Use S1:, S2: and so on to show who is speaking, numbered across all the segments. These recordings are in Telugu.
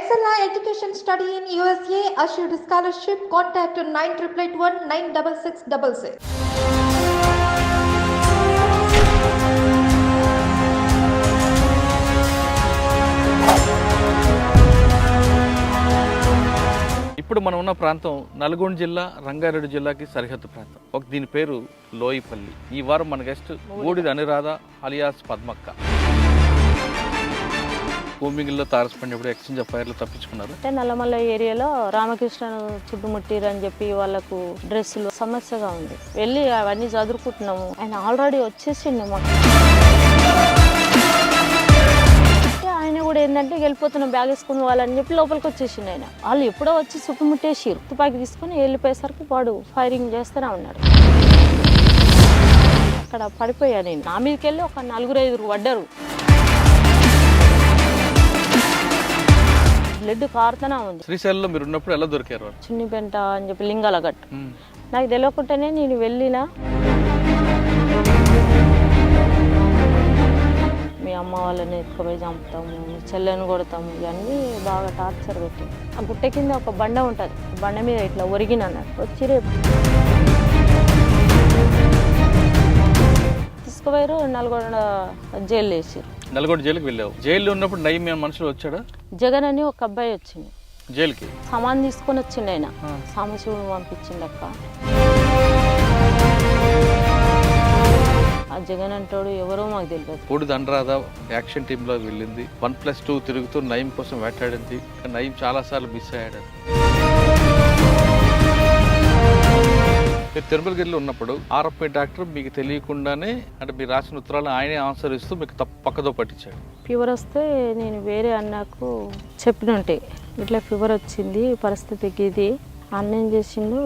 S1: Excella Education Study in USA assured scholarship. Contact 9881 96666.
S2: ఇప్పుడు మనం ఉన్న ప్రాంతం నల్గొండ జిల్లా రంగారెడ్డి జిల్లాకి సరిహద్దు ప్రాంతం. దీని పేరు లోయిపల్లి. ఈ వారం మన గెస్ట్ బూడిద అనురాధ అలియాస్ పద్మక్క. భూమిగిల్లో తారసపడినప్పుడు ఎక్స్చేంజ్ ఆఫ్ ఫైర్లు తప్పించుకున్నారు.
S3: అంటే నల్లమల్ల ఏరియాలో రామకృష్ణను చుట్టుముట్టిరు అని చెప్పి వాళ్ళకు డ్రెస్సులు సమస్యగా ఉంది. వెళ్ళి అవన్నీ చదువుకుంటున్నాము. ఆయన ఆల్రెడీ వచ్చేసిండు మాకు. ఆయన కూడా ఏంటంటే వెళ్ళిపోతున్నాం బ్యాగ్ వేసుకుని వాళ్ళని చెప్పి లోపలికి వచ్చేసిండు. ఆయన వాళ్ళు ఎప్పుడో వచ్చి చుట్టుముట్టేసిరు. తుపాకి తీసుకుని వెళ్ళిపోయేసరికి వాడు ఫైరింగ్ చేస్తూనే ఉన్నాడు. అక్కడ పడిపోయా నేను. నా మీదకి వెళ్ళి ఒక 4-5 పడ్డారు. బ్లడ్ కారుతూనే ఉంది.
S2: శ్రీశైలంలో మీరు ఉన్నప్పుడు ఎలా దొరికారు?
S3: చున్నిపెంట అని చెప్పి లింగాల గట్టు. నాకు తెలియకుండానే నేను వెళ్ళినా. మీ అమ్మ వాళ్ళని ఎత్తుకుపోయి చంపుతాము, మీ చెల్లెని కొడతాము, ఇవన్నీ బాగా టార్చర్ పెట్టి. ఆ గుట్ట కింద ఒక బండ ఉంటుంది. బండ మీద ఇట్లా ఒరిగిన అన్నట్టు వచ్చి రేపు తీసుకుపోయారు. నల్గొండ జైలు వేసారు.
S2: నల్గొండ జైలుకి వెళ్ళావు. జైల్లో ఉన్నప్పుడు నయం మనుషులు వచ్చాడా? జగన్
S3: అని ఒక అబ్బాయి వచ్చింది
S2: జైలుకి.
S3: సామాన్ తీసుకొని వచ్చిండు. ఆయన సాంబశివుడు పంపించిండు అక్క. ఆ జగన్ అంటాడు ఎవరో మాకు తెలియదు.
S2: బూడిద అనురాధ యాక్షన్ టీంలో వెళ్ళింది. 1+2 తిరుగుతూ నయం కోసం వేటాడింది. నయం చాలాసార్లు మిస్ అయ్యాడు. మీరు తిరుమలగిరిలో ఉన్నప్పుడు ఆర్ఎఫ్ఐ డాక్టర్ మీకు తెలియకుండానే అంటే మీరు రాసిన ఉత్తరాలను ఆయనే ఆన్సర్ ఇస్తూ మీకు పక్కదో పట్టించాడు.
S3: ఫీవర్ వస్తే నేను వేరే అన్నకు చెప్పినంటే ఇట్లా ఫీవర్ వచ్చింది, పరిస్థితికి ఇది అన్న ఏం చేసిండు,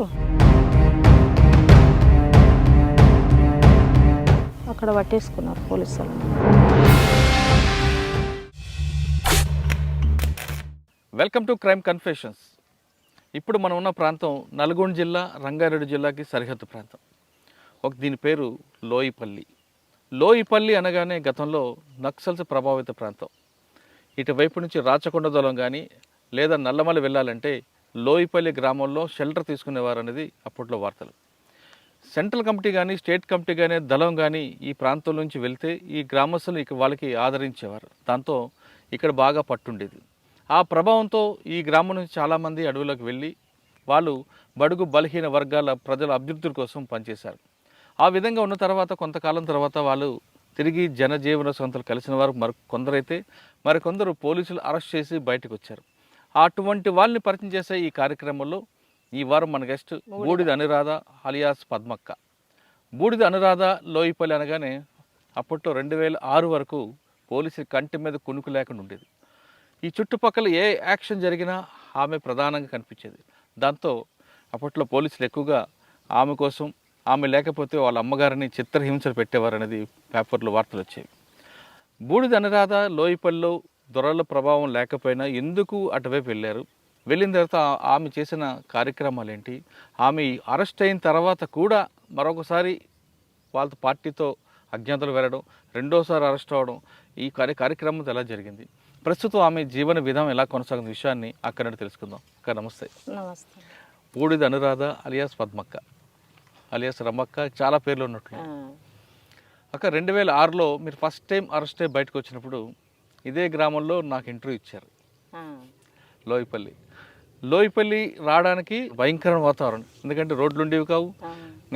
S3: అక్కడ పట్టేసుకున్నారు పోలీసులు.
S2: Welcome to crime confessions. ఇప్పుడు మనం ఉన్న ప్రాంతం నల్గొండ జిల్లా రంగారెడ్డి జిల్లాకి సరిహద్దు ప్రాంతం. దీని పేరు లోయిపల్లి. లోయిపల్లి అనగానే గతంలో నక్సల్స్ ప్రభావిత ప్రాంతం. ఇటువైపు నుంచి రాచకొండ దళం కానీ లేదా నల్లమల వెళ్ళాలంటే లోయిపల్లి గ్రామంలో షెల్టర్ తీసుకునేవారు అనేది అప్పట్లో వార్తలు. సెంట్రల్ కమిటీ కానీ స్టేట్ కమిటీ కానీ దళం కానీ ఈ ప్రాంతం నుంచి వెళ్తే ఈ గ్రామస్తులు వాళ్ళకి ఆదరించేవారు. దాంతో ఇక్కడ బాగా పట్టుండేది. ఆ ప్రభావంతో ఈ గ్రామం నుంచి చాలామంది అడవులకు వెళ్ళి వాళ్ళు బడుగు బలహీన వర్గాల ప్రజల అభ్యున్నతి కోసం పనిచేశారు. ఆ విధంగా ఉన్న తర్వాత కొంతకాలం తర్వాత వాళ్ళు తిరిగి జనజీవన సంస్థలు కలిసిన వారు కొందరైతే మరికొందరు పోలీసులు అరెస్ట్ చేసి బయటకు వచ్చారు. అటువంటి వాళ్ళని పరిచయం చేసే ఈ కార్యక్రమంలో ఈ వారం మన గెస్ట్ బూడిద అనురాధ అలియాస్ పద్మక్క. బూడిద అనురాధ లోయిపల్లి అనగానే అప్పట్లో 2006 వరకు పోలీసులు కంటి మీద కునుకు లేకుండా ఉండేది. ఈ చుట్టుపక్కల ఏ యాక్షన్ జరిగినా ఆమె ప్రధానంగా కనిపించేది. దాంతో అప్పట్లో పోలీసులు ఎక్కువగా ఆమె కోసం, ఆమె లేకపోతే వాళ్ళ అమ్మగారిని చిత్రహింసలు పెట్టేవారు అనేది పేపర్లో వార్తలు వచ్చేవి. బూడిద అనురాధ లోయిపల్లిలో దొరల ప్రభావం లేకపోయినా ఎందుకు అటువైపు వెళ్ళారు, వెళ్ళిన తర్వాత ఆమె చేసిన కార్యక్రమాలు ఏంటి, ఆమె అరెస్ట్ అయిన తర్వాత కూడా మరొకసారి వాళ్ళ పార్టీతో అజ్ఞాతలు వెళ్ళడం, రెండోసారి అరెస్ట్ అవ్వడం, ఈ కార్యక్రమం ఎలా జరిగింది, ప్రస్తుతం ఆమె జీవన విధానం ఎలా కొనసాగుతున్న విషయాన్ని అక్కడ తెలుసుకుందాం. అక్క నమస్తే.
S3: నమస్తే.
S2: బూడిద అనురాధ అలియాస్ పద్మక్క అలియాస్ రమక్క చాలా పేర్లు ఉన్నట్లు. అక్క 2006లో మీరు ఫస్ట్ టైం అరెస్ట్ అయ్యి బయటకు వచ్చినప్పుడు ఇదే గ్రామంలో నాకు ఇంటర్వ్యూ ఇచ్చారు. లోయిపల్లి రావడానికి భయంకరమైన వాతావరణం. ఎందుకంటే రోడ్లు ఉండేవి కావు.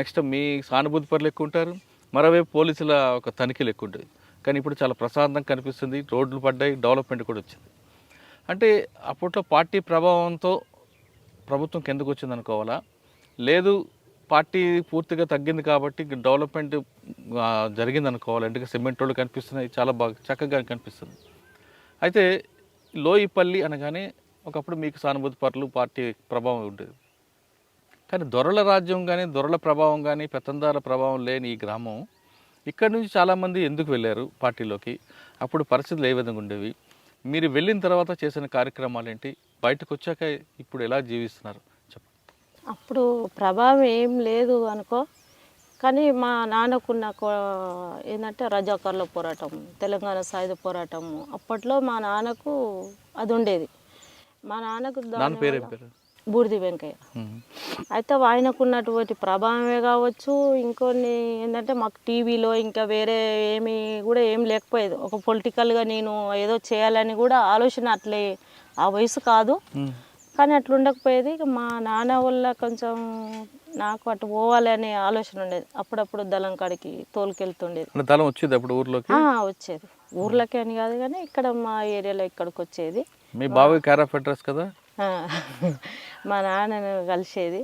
S2: నెక్స్ట్ మీ సానుభూతి పరులు ఎక్కువ ఉంటారు, మరోవైపు పోలీసుల ఒక తనిఖీలు ఎక్కువ ఉంటుంది. కానీ ఇప్పుడు చాలా ప్రశాంతంగా కనిపిస్తుంది. రోడ్లు పడ్డాయి, డెవలప్మెంట్ కూడా వచ్చింది. అంటే అప్పట్లో పార్టీ ప్రభావంతో ప్రభుత్వం కిందకు వచ్చింది అనుకోవాలా, లేదు పార్టీ పూర్తిగా తగ్గింది కాబట్టి డెవలప్మెంట్ జరిగింది అనుకోవాలి. అంటే సిమెంట్ రోడ్లు కనిపిస్తున్నాయి, చాలా బాగా చక్కగా కనిపిస్తుంది. అయితే లోయిపల్లి అనగానే ఒకప్పుడు మీకు సానుభూతి పరులు పార్టీ ప్రభావం ఉండేది. కానీ దొరల రాజ్యం కానీ దొరల ప్రభావం కానీ పెత్తందార ప్రభావం లేని ఈ గ్రామం, ఇక్కడ నుంచి చాలామంది ఎందుకు వెళ్ళారు పార్టీలోకి, అప్పుడు పరిస్థితులు ఏ విధంగా ఉండేవి, మీరు వెళ్ళిన తర్వాత చేసిన కార్యక్రమాలు ఏంటి, బయటకు వచ్చాక ఇప్పుడు ఎలా జీవిస్తున్నారు చెప్పండి.
S3: అప్పుడు ప్రభావం ఏం లేదు అనుకో, కానీ మా నాన్నకున్న ఏంటంటే రజాకార్ల పోరాటం, తెలంగాణ సాయుధ పోరాటం, అప్పట్లో మా నాన్నకు అది ఉండేది. మా నాన్నకు
S2: నాన్న పేరు ఏం పేరు?
S3: బూడిది వెంకయ్య. అయితే ఆయనకు ఉన్నటువంటి ప్రభావమే కావచ్చు, ఇంకొన్ని ఏంటంటే మాకు టీవీలో ఇంకా వేరే ఏం లేకపోయేది. ఒక పొలిటికల్గా నేను ఏదో చేయాలని కూడా ఆలోచన అట్లే ఆ వయసు కాదు, కానీ అట్లా ఉండకపోయేది. ఇక మా నాన్న వల్ల కొంచెం నాకు అటు పోవాలి అనే ఆలోచన ఉండేది. అప్పుడప్పుడు దళం కాడికి తోలుకెళ్తుండేది.
S2: దళం వచ్చేది అప్పుడు ఊర్లోకి?
S3: వచ్చేది, ఊర్లోకి అని కాదు కానీ ఇక్కడ మా ఏరియాలో ఇక్కడికి వచ్చేది.
S2: మీ బాబాయ్ కేర్ ఆఫ్ అడ్రస్ కదా?
S3: మా నాన్నను కలిసేది,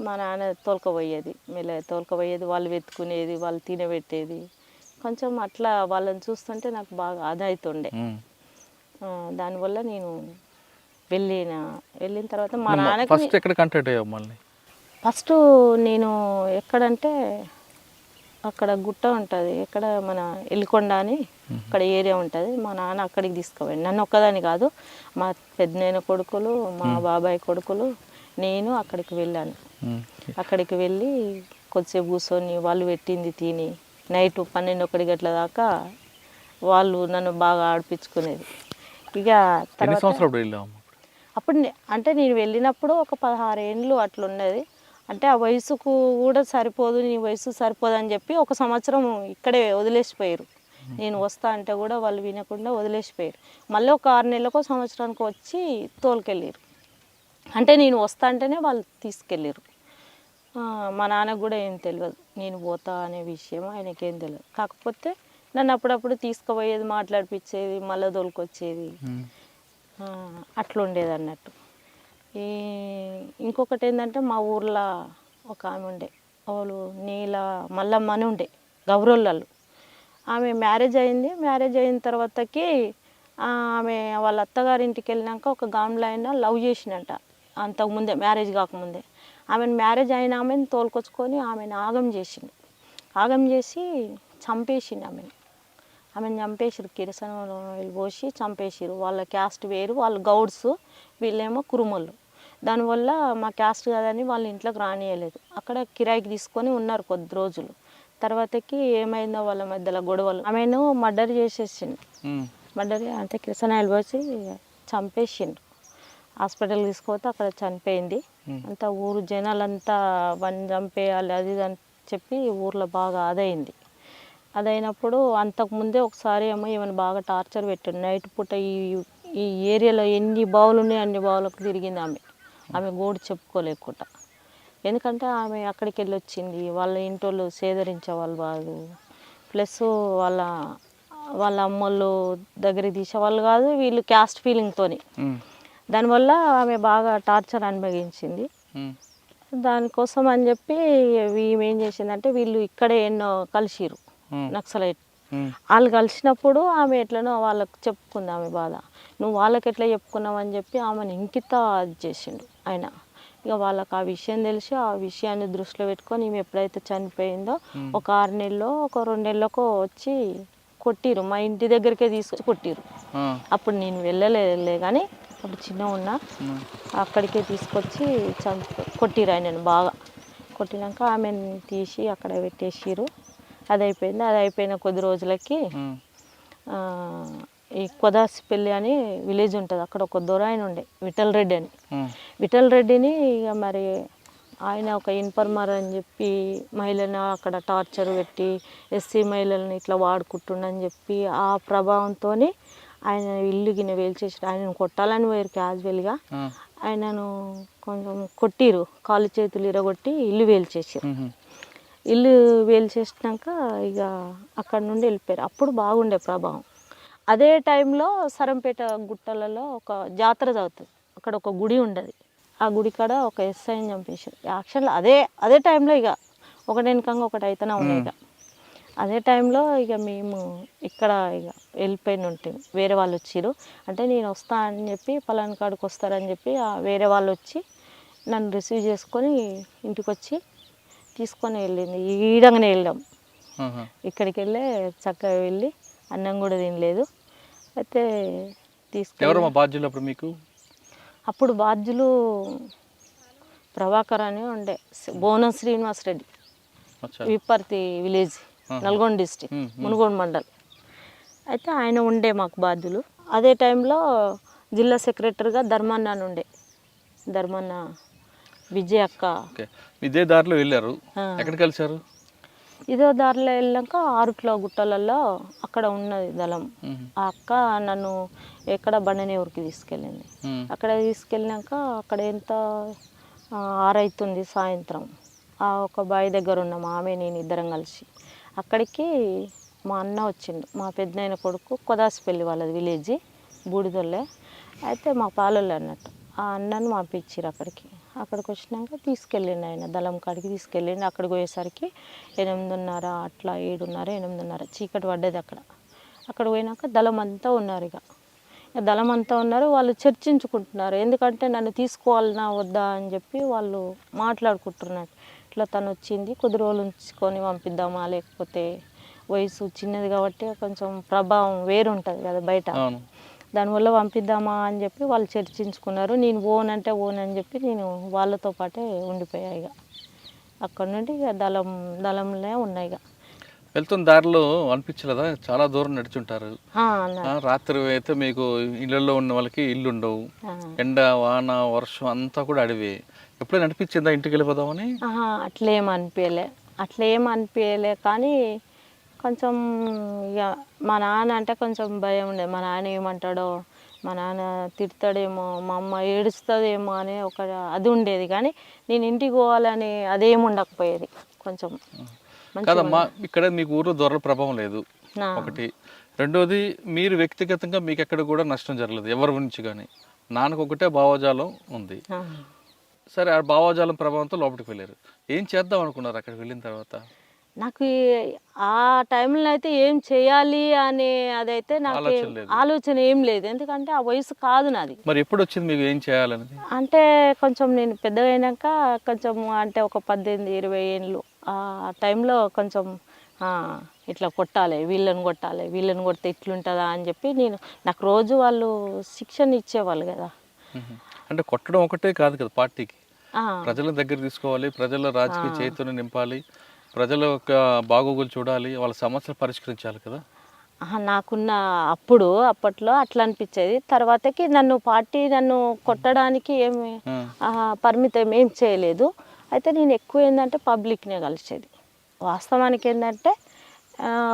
S3: మా నాన్న తోలుకపోయేది, మెల్లగా తోలుకపోయేది, వాళ్ళు వెతుకునేది, వాళ్ళు తినబెట్టేది. కొంచెం అట్లా వాళ్ళని చూస్తుంటే నాకు బాగా ఆదాయితుండే. దానివల్ల నేను వెళ్ళిన తర్వాత మా నాన్న
S2: ఫస్ట్ ఎక్కడ కాంటాక్ట్ అయ్యావు మళ్ళీ?
S3: ఫస్ట్ నేను ఎక్కడంటే అక్కడ గుట్ట ఉంటుంది, ఎక్కడ మన ఎల్లికొండ అని అక్కడ ఏరియా ఉంటుంది. మా నాన్న అక్కడికి తీసుకుపోయాడు. నన్ను ఒక్కదాని కాదు, మా పెద్దనాయన కొడుకులు, మా బాబాయ్ కొడుకులు, నేను అక్కడికి వెళ్ళాను. అక్కడికి వెళ్ళి కొద్దిసేపు కూర్చొని వాళ్ళు పెట్టింది తిని నైట్ 12-1 గంటల దాకా వాళ్ళు నన్ను బాగా ఆడిపించుకునేది. ఇక
S2: తర్వాత
S3: అప్పుడు అంటే నేను వెళ్ళినప్పుడు ఒక 16 ఏండ్లు అట్లా ఉన్నది. అంటే ఆ వయసుకు కూడా సరిపోదు, నీ వయసు సరిపోదు అని చెప్పి 1 సంవత్సరం ఇక్కడే వదిలేసిపోయారు. నేను వస్తా అంటే కూడా వాళ్ళు వినకుండా వదిలేసిపోయారు. మళ్ళీ ఒక 6 నెలలకు సంవత్సరానికి వచ్చి తోలుకెళ్ళారు. అంటే నేను వస్తా అంటేనే వాళ్ళు తీసుకెళ్ళారు. మా నాన్నకు కూడా ఏం తెలియదు నేను పోతా అనే విషయం, ఆయనకేం తెలియదు. కాకపోతే నన్ను అప్పుడప్పుడు తీసుకుపోయేది, మాట్లాడిపించేది, మళ్ళీ తోలుకొచ్చేది, అట్లా ఉండేది అన్నట్టు. ఇంకొకటి ఏంటంటే మా ఊర్లో ఒక ఆమె ఉండే, వాళ్ళు నీల మల్లమ్మ అని ఉండే, గౌరోళ్ళు. ఆమె మ్యారేజ్ అయింది. మ్యారేజ్ అయిన తర్వాతకి ఆమె వాళ్ళ అత్తగారింటికి వెళ్ళినాక ఒక గామ్లో అయినా లవ్ చేసినట్ట. అంతకుముందే మ్యారేజ్ కాకముందే ఆమెను మ్యారేజ్ అయిన ఆమెను తోలుకొచ్చుకొని ఆమెను ఆగం చేసిండు. ఆగం చేసి చంపేసిండు ఆమెను చంపేసిరు. కిరసనంలో పోసి చంపేసిరు. వాళ్ళ క్యాస్ట్ వేరు, వాళ్ళు గౌడ్స్, వీళ్ళేమో కురుమలు. దానివల్ల మా క్యాస్ట్ కాదని వాళ్ళ ఇంట్లోకి రానియలేదు. అక్కడ కిరాయికి తీసుకొని ఉన్నారు కొద్ది రోజులు. తర్వాతకి ఏమైందో వాళ్ళ మధ్యలో గొడవలు, ఆమెను మర్డర్ చేసేసిండు. మర్డర్ అంటే కిరసనాయలు పోసి చంపేసిండు. హాస్పిటల్కి తీసుకుపోతే అక్కడ చనిపోయింది. అంతా ఊరు జనాలంతా వన్ చంపేయాలి అది అని చెప్పి ఊర్లో బాగా అదైంది. అదైనప్పుడు అంతకుముందే ఒకసారి ఏమో ఈమెను బాగా టార్చర్ పెట్టాడు. నైట్ పూట ఈ ఏరియాలో ఎన్ని బావులు ఉన్నాయి అన్ని బావులకు తిరిగింది ఆమె గోడు చెప్పుకోలేకుండా. ఎందుకంటే ఆమె అక్కడికి వెళ్ళి వచ్చింది, వాళ్ళ ఇంటోళ్ళు సేదరించే వాళ్ళు కాదు, ప్లస్ వాళ్ళ అమ్మోళ్ళు దగ్గరికి తీసేవాళ్ళు కాదు, వీళ్ళు క్యాస్ట్ ఫీలింగ్తో. దానివల్ల ఆమె బాగా టార్చర్ అనుభవించింది. దానికోసం అని చెప్పి ఈమె ఏం చేసిందంటే, వీళ్ళు ఇక్కడే ఎన్నో కలిసిరు నక్సలైట్. వాళ్ళు కలిసినప్పుడు ఆమె ఎట్లనో వాళ్ళకి చెప్పుకుంది ఆమె బాధ. నువ్వు వాళ్ళకి ఎట్లా చెప్పుకున్నావు అని చెప్పి ఆమెను ఇంకిత అది చేసిండు ఆయన. ఇక వాళ్ళకి ఆ విషయం తెలిసి ఆ విషయాన్ని దృష్టిలో పెట్టుకొని ఈమె ఎప్పుడైతే చనిపోయిందో ఒక 6 నెలలో ఒక 2 నెలలకో వచ్చి కొట్టిరు. మా ఇంటి దగ్గరికే తీసుకొచ్చి కొట్టిరు. అప్పుడు నేను వెళ్ళలే కానీ అప్పుడు చిన్న ఉన్నా, అక్కడికే తీసుకొచ్చి కొట్టిరు ఆయనను బాగా. కొట్టినాక ఆమెను తీసి అక్కడ పెట్టేసిరు. అది అయిపోయింది. అది అయిపోయిన కొద్ది రోజులకి ఈ కొదాసిపల్లి అని విలేజ్ ఉంటుంది, అక్కడ ఒక దొర ఆయన ఉండే, విఠల్ రెడ్డి అని. విఠల్ రెడ్డిని ఇక మరి ఆయన ఒక ఇన్ఫర్మర్ అని చెప్పి మహిళను అక్కడ టార్చర్ పెట్టి ఎస్సీ మహిళలను ఇట్లా వాడుకుంటుండని చెప్పి ఆ ప్రభావంతో ఆయన ఇల్లు గిన్నె వేల్చేసి ఆయనను కొట్టాలని పోయారు క్యాజువల్గా. ఆయనను కొంచెం కొట్టిరు, కాళ్ళు చేతులు ఇరగొట్టి ఇల్లు వేల్చేసారు. ఇల్లు వేల్చేసినాక ఇక అక్కడ నుండి వెళ్ళిపోయారు. అప్పుడు బాగుండే ప్రభావం. అదే టైంలో సరంపేట గుట్టలలో ఒక జాతర జరుగుతుంది, అక్కడ ఒక గుడి ఉండదు. ఆ గుడి కాడ ఒక ఎస్ఐని చంపేశారు. యాక్చువల్గా అదే టైంలో ఇక ఒకటి వెనకంగా ఒకటి అయితేనే ఉన్నాయి. ఇక అదే టైంలో ఇక మేము ఇక్కడ ఇక వెళ్ళిపోయిన ఉంటాం. వేరే వాళ్ళు వచ్చిర్రు, అంటే నేను వస్తా అని చెప్పి పలానా కాడికి వస్తారని చెప్పి వేరే వాళ్ళు వచ్చి నన్ను రిసీవ్ చేసుకొని ఇంటికి వచ్చి తీసుకొని వెళ్ళింది. ఈడంగానే వెళ్ళాం. ఇక్కడికి వెళ్ళి చక్కగా వెళ్ళి అన్నం కూడా తినలేదు. అయితే తీసుకెళ్ళి
S2: బాధ్యులు అప్పుడు మీకు?
S3: అప్పుడు బాధ్యులు ప్రభాకర్ అని ఉండే, బోనం శ్రీనివాస్ రెడ్డి, విప్పర్తి విలేజ్, నల్గొండ డిస్ట్రిక్ట్, మునుగోడు మండల్. అయితే ఆయన ఉండే మాకు బాధ్యులు. అదే టైంలో జిల్లా సెక్రటరీగా ధర్మన్న నుండే, ధర్మన్న విజయ్ అక్క.
S2: ఓకే, ఇదే దారిలో వెళ్ళారు, ఎక్కడ కలిశారు?
S3: ఇదో దారిలో వెళ్ళాక ఆరుట్ల గుట్టలలో అక్కడ ఉన్నది దళం. ఆ అక్క నన్ను ఎక్కడ బండనేవురికి తీసుకెళ్ళింది. అక్కడ తీసుకెళ్ళినాక అక్కడ ఎంత 6 అవుతుంది సాయంత్రం. ఆ ఒక బావి దగ్గర ఉన్నాము ఆమె నేను ఇద్దరం కలిసి. అక్కడికి మా అన్న వచ్చిండు, మా పెద్దనాయన కొడుకు, కొదాసిపల్లి వాళ్ళది విలేజ్, బూడిదొల్లే. అయితే మా పాలొల్లు అన్నట్టు. ఆ అన్నను పంపించారు అక్కడికి. అక్కడికి వచ్చినాక తీసుకెళ్ళిండు ఆయన, దళం కాడికి తీసుకెళ్ళిండు. అక్కడికి పోయేసరికి 8:30 అట్లా, 7:30, 8:30 చీకటి పడ్డది అక్కడ. అక్కడ పోయినాక దళం అంతా ఉన్నారు. ఇక దళం అంతా ఉన్నారు, వాళ్ళు చర్చించుకుంటున్నారు. ఎందుకంటే నన్ను తీసుకోవాలన్నా వద్దా అని చెప్పి వాళ్ళు మాట్లాడుకుంటున్నారు. ఇట్లా తను వచ్చింది, కొద్ది రోజులు ఉంచుకొని పంపిద్దామా, లేకపోతే వయసు చిన్నది కాబట్టి కొంచెం ప్రభావం వేరుంటుంది కదా బయట, దానివల్ల పంపిద్దామా అని చెప్పి వాళ్ళు చర్చించుకున్నారు. నేను ఓనంటే ఓనని చెప్పి నేను వాళ్ళతో పాటే ఉండిపోయా. ఇక అక్కడ నుండి ఇక దళంలో ఉన్నాయి. ఇక
S2: వెళ్తున్న దారిలో అనిపించలేదా, చాలా దూరం నడుచుంటారు, రాత్రి అయితే మీకు ఇళ్ళల్లో ఉన్న వాళ్ళకి ఇల్లు ఉండవు, ఎండ వాన వర్షం అంతా కూడా అడవి, ఎప్పుడైనా అనిపించిందా ఇంటికి వెళ్ళిపోదామని?
S3: అట్లేం అనిపించలే కానీ కొంచెం ఇక మా నాన్న అంటే కొంచెం భయం ఉండేది. మా నాన్న ఏమంటాడో, మా నాన్న తిడతాడేమో, మా అమ్మ ఏడుస్తుందేమో అనే ఒక అది ఉండేది. కానీ నేను ఇంటికి పోవాలని అదేం ఉండకపోయేది. కొంచెం
S2: కాదమ్మా, ఇక్కడ మీకు ఊరు దొరల ప్రభావం లేదు ఒకటి, రెండోది మీరు వ్యక్తిగతంగా మీకు ఎక్కడ కూడా నష్టం జరగలేదు ఎవరి నుంచి కానీ. నాన్నకు ఒకటే భావజాలం ఉంది. సరే, ఆ భావజాలం ప్రభావంతో లోపలికి వెళ్ళారు. ఏం చేద్దాం అనుకున్నారు అక్కడికి వెళ్ళిన తర్వాత?
S3: నాకు ఆ టైంలో అయితే ఏం చేయాలి అనే అదైతే నాకు ఆలోచన ఏం లేదు. ఎందుకంటే ఆ వయసు కాదు నాది.
S2: మరి ఎప్పుడు వచ్చింది మీకు ఏం చేయాలనేది?
S3: అంటే కొంచెం నేను పెద్దగా అయినాక కొంచెం, అంటే ఒక 18-20 ఏళ్ళు ఆ టైంలో కొంచెం ఇట్లా కొట్టాలి, వీళ్ళని కొడితే ఇట్లుంటుందా అని చెప్పి నాకు రోజు వాళ్ళు శిక్షణ ఇచ్చేవాళ్ళు కదా.
S2: అంటే కొట్టడం ఒకటే కాదు కదా పార్టీకి, ప్రజల దగ్గర తీసుకోవాలి, ప్రజల రాజకీయ చైతన్యం నింపాలి, ప్రజల యొక్క బాగోగులు చూడాలి, వాళ్ళ సమస్యలు పరిష్కరించాలి కదా.
S3: నాకున్న అప్పట్లో అట్లా అనిపించేది. తర్వాతకి పార్టీ నన్ను కొట్టడానికి ఏమి పరిమితం ఏం చేయలేదు. అయితే నేను ఎక్కువ ఏంటంటే పబ్లిక్నే కలిసేది. వాస్తవానికి ఏంటంటే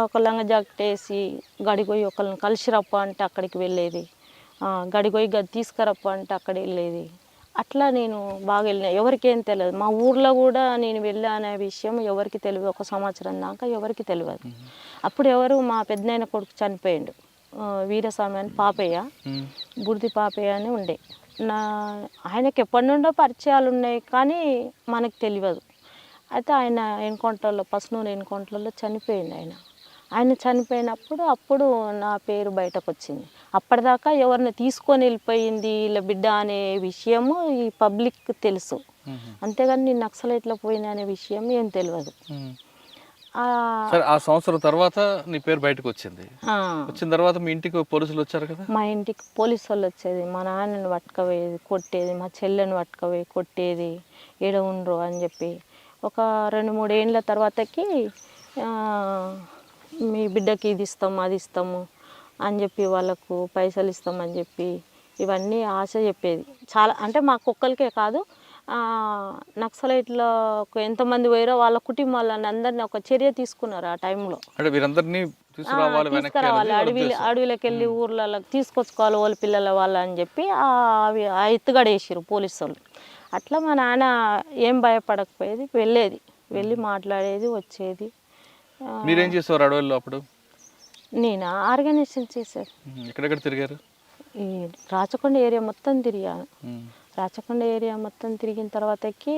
S3: ఒక లంగ జాకెట్ వేసి గడిపోయి ఒకళ్ళని కలిసి రప్ప అంటే అక్కడికి వెళ్ళేది, గడిపోయి గది తీసుకురప్ప అంటే అక్కడ వెళ్ళేది. అట్లా నేను బాగా వెళ్ళిన. ఎవరికేం తెలియదు, మా ఊర్లో కూడా నేను వెళ్ళా అనే విషయం ఎవరికి తెలియదు. 1 సంవత్సరం దాకా ఎవరికి తెలియదు. అప్పుడు మా పెద్దనాయన కొడుకు చనిపోయిండు, వీరస్వామి అని పాపయ్య, బుడిది పాపయ్య అని ఉండే. ఆయనకి ఎప్పటి నుండో పరిచయాలు ఉన్నాయి కానీ మనకు తెలియదు. అయితే ఆయన ఎన్కౌంటర్లో, పసునూరు ఎన్కౌంటర్లో చనిపోయిండు. ఆయన చనిపోయినప్పుడు నా పేరు బయటకు వచ్చింది. అప్పటిదాకా ఎవరిని తీసుకొని వెళ్ళిపోయింది ఇలా బిడ్డ అనే విషయము ఈ పబ్లిక్ తెలుసు, అంతేగాని నేను నక్సలైట్లో పోయినా అనే విషయం ఏం తెలియదు.
S2: ఆ సంవత్సరం తర్వాత నీ పేరు బయటకు వచ్చిన తర్వాత మీ ఇంటికి పోలీసులు వచ్చారు కదా?
S3: మా ఇంటికి పోలీసు వాళ్ళు వచ్చేది, మా నాన్నని పట్టుకపోయేది, కొట్టేది, మా చెల్లెని పట్టుకపోయి కొట్టేది, ఏడ ఉండరు అని చెప్పి. ఒక 2-3 ఏళ్ళ తర్వాతకి మీ బిడ్డకి ఇది ఇస్తాము, అది ఇస్తాము అని చెప్పి, వాళ్ళకు పైసలు ఇస్తామని చెప్పి ఇవన్నీ ఆశ చెప్పేది. చాలా అంటే మా కుక్కలకే కాదు, నక్సలైట్లో ఎంతమంది పోయారో వాళ్ళ కుటుంబాలను అందరినీ ఒక చర్య తీసుకున్నారు ఆ టైంలో.
S2: అంటే వీరందరినీ తీసుకురావాలి,
S3: అడవిలోకి వెళ్ళి ఊర్లలో తీసుకొచ్చుకోవాలి వాళ్ళ పిల్లల వాళ్ళు అని చెప్పి ఆ ఎత్తుగడేసారు పోలీసు వాళ్ళు. అట్లా మా నాన్న ఏం భయపడకపోయేది, వెళ్ళి మాట్లాడేది, వచ్చేది.
S2: మీరేం చేసేవారు అడవుల్లో అప్పుడు?
S3: నేను ఆర్గనైజేషన్ చేశాను.
S2: ఎక్కడెక్కడ తిరిగారు?
S3: ఈ రాచకొండ ఏరియా మొత్తం తిరిగాను. రాచకొండ ఏరియా మొత్తం తిరిగిన తర్వాతకి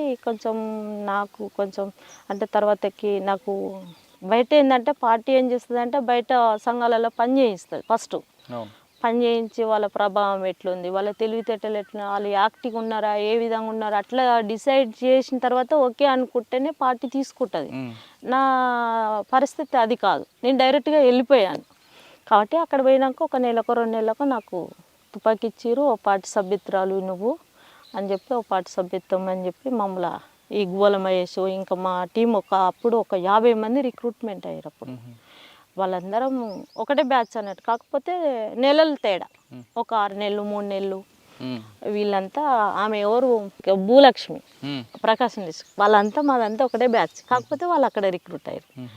S3: నాకు అంటే తర్వాతకి నాకు బయట ఏంటంటే పార్టీ ఏం చేస్తుంది అంటే బయట సంఘాలలో పని చేయిస్తుంది. ఫస్ట్ పని చేయించి వాళ్ళ ప్రభావం ఎట్లుంది, వాళ్ళ తెలివితేటలు ఎట్లా, వాళ్ళు యాక్టివ్ ఉన్నారా, ఏ విధంగా ఉన్నారా, అట్లా డిసైడ్ చేసిన తర్వాత ఓకే అనుకుంటేనే పార్టీ తీసుకుంటుంది. నా పరిస్థితి అది కాదు, నేను డైరెక్ట్గా వెళ్ళిపోయాను. కాబట్టి అక్కడ పోయినాక 1 నెలకో 2 నెలలకు నాకు తుపాకీ ఇచ్చిర్రు. ఓ పార్టీ సభ్యత్రాలు నువ్వు అని చెప్పి, ఓ పార్టీ సభ్యత్వం అని చెప్పి మమ్మల్ని ఈ గువ్వల మహేష్ ఇంకా మా టీం అప్పుడు ఒక 50 మంది రిక్రూట్మెంట్ అయ్యారు. అప్పుడు వాళ్ళందరం ఒకటే బ్యాచ్ అన్నట్టు, కాకపోతే నెలలు తేడా. ఒక 6 నెలలు 3 నెలలు
S2: ఉమ్,
S3: వీళ్ళంతా ఆమె ఎవరు భూలక్ష్మి
S2: ఉమ్,
S3: ప్రకాశం డిస్ట్రిక్ట్ వాళ్ళంతా మాదంతా ఒకటే బ్యాచ్, కాకపోతే వాళ్ళు అక్కడ రిక్రూట్ అయ్యారు.
S2: ఉమ్.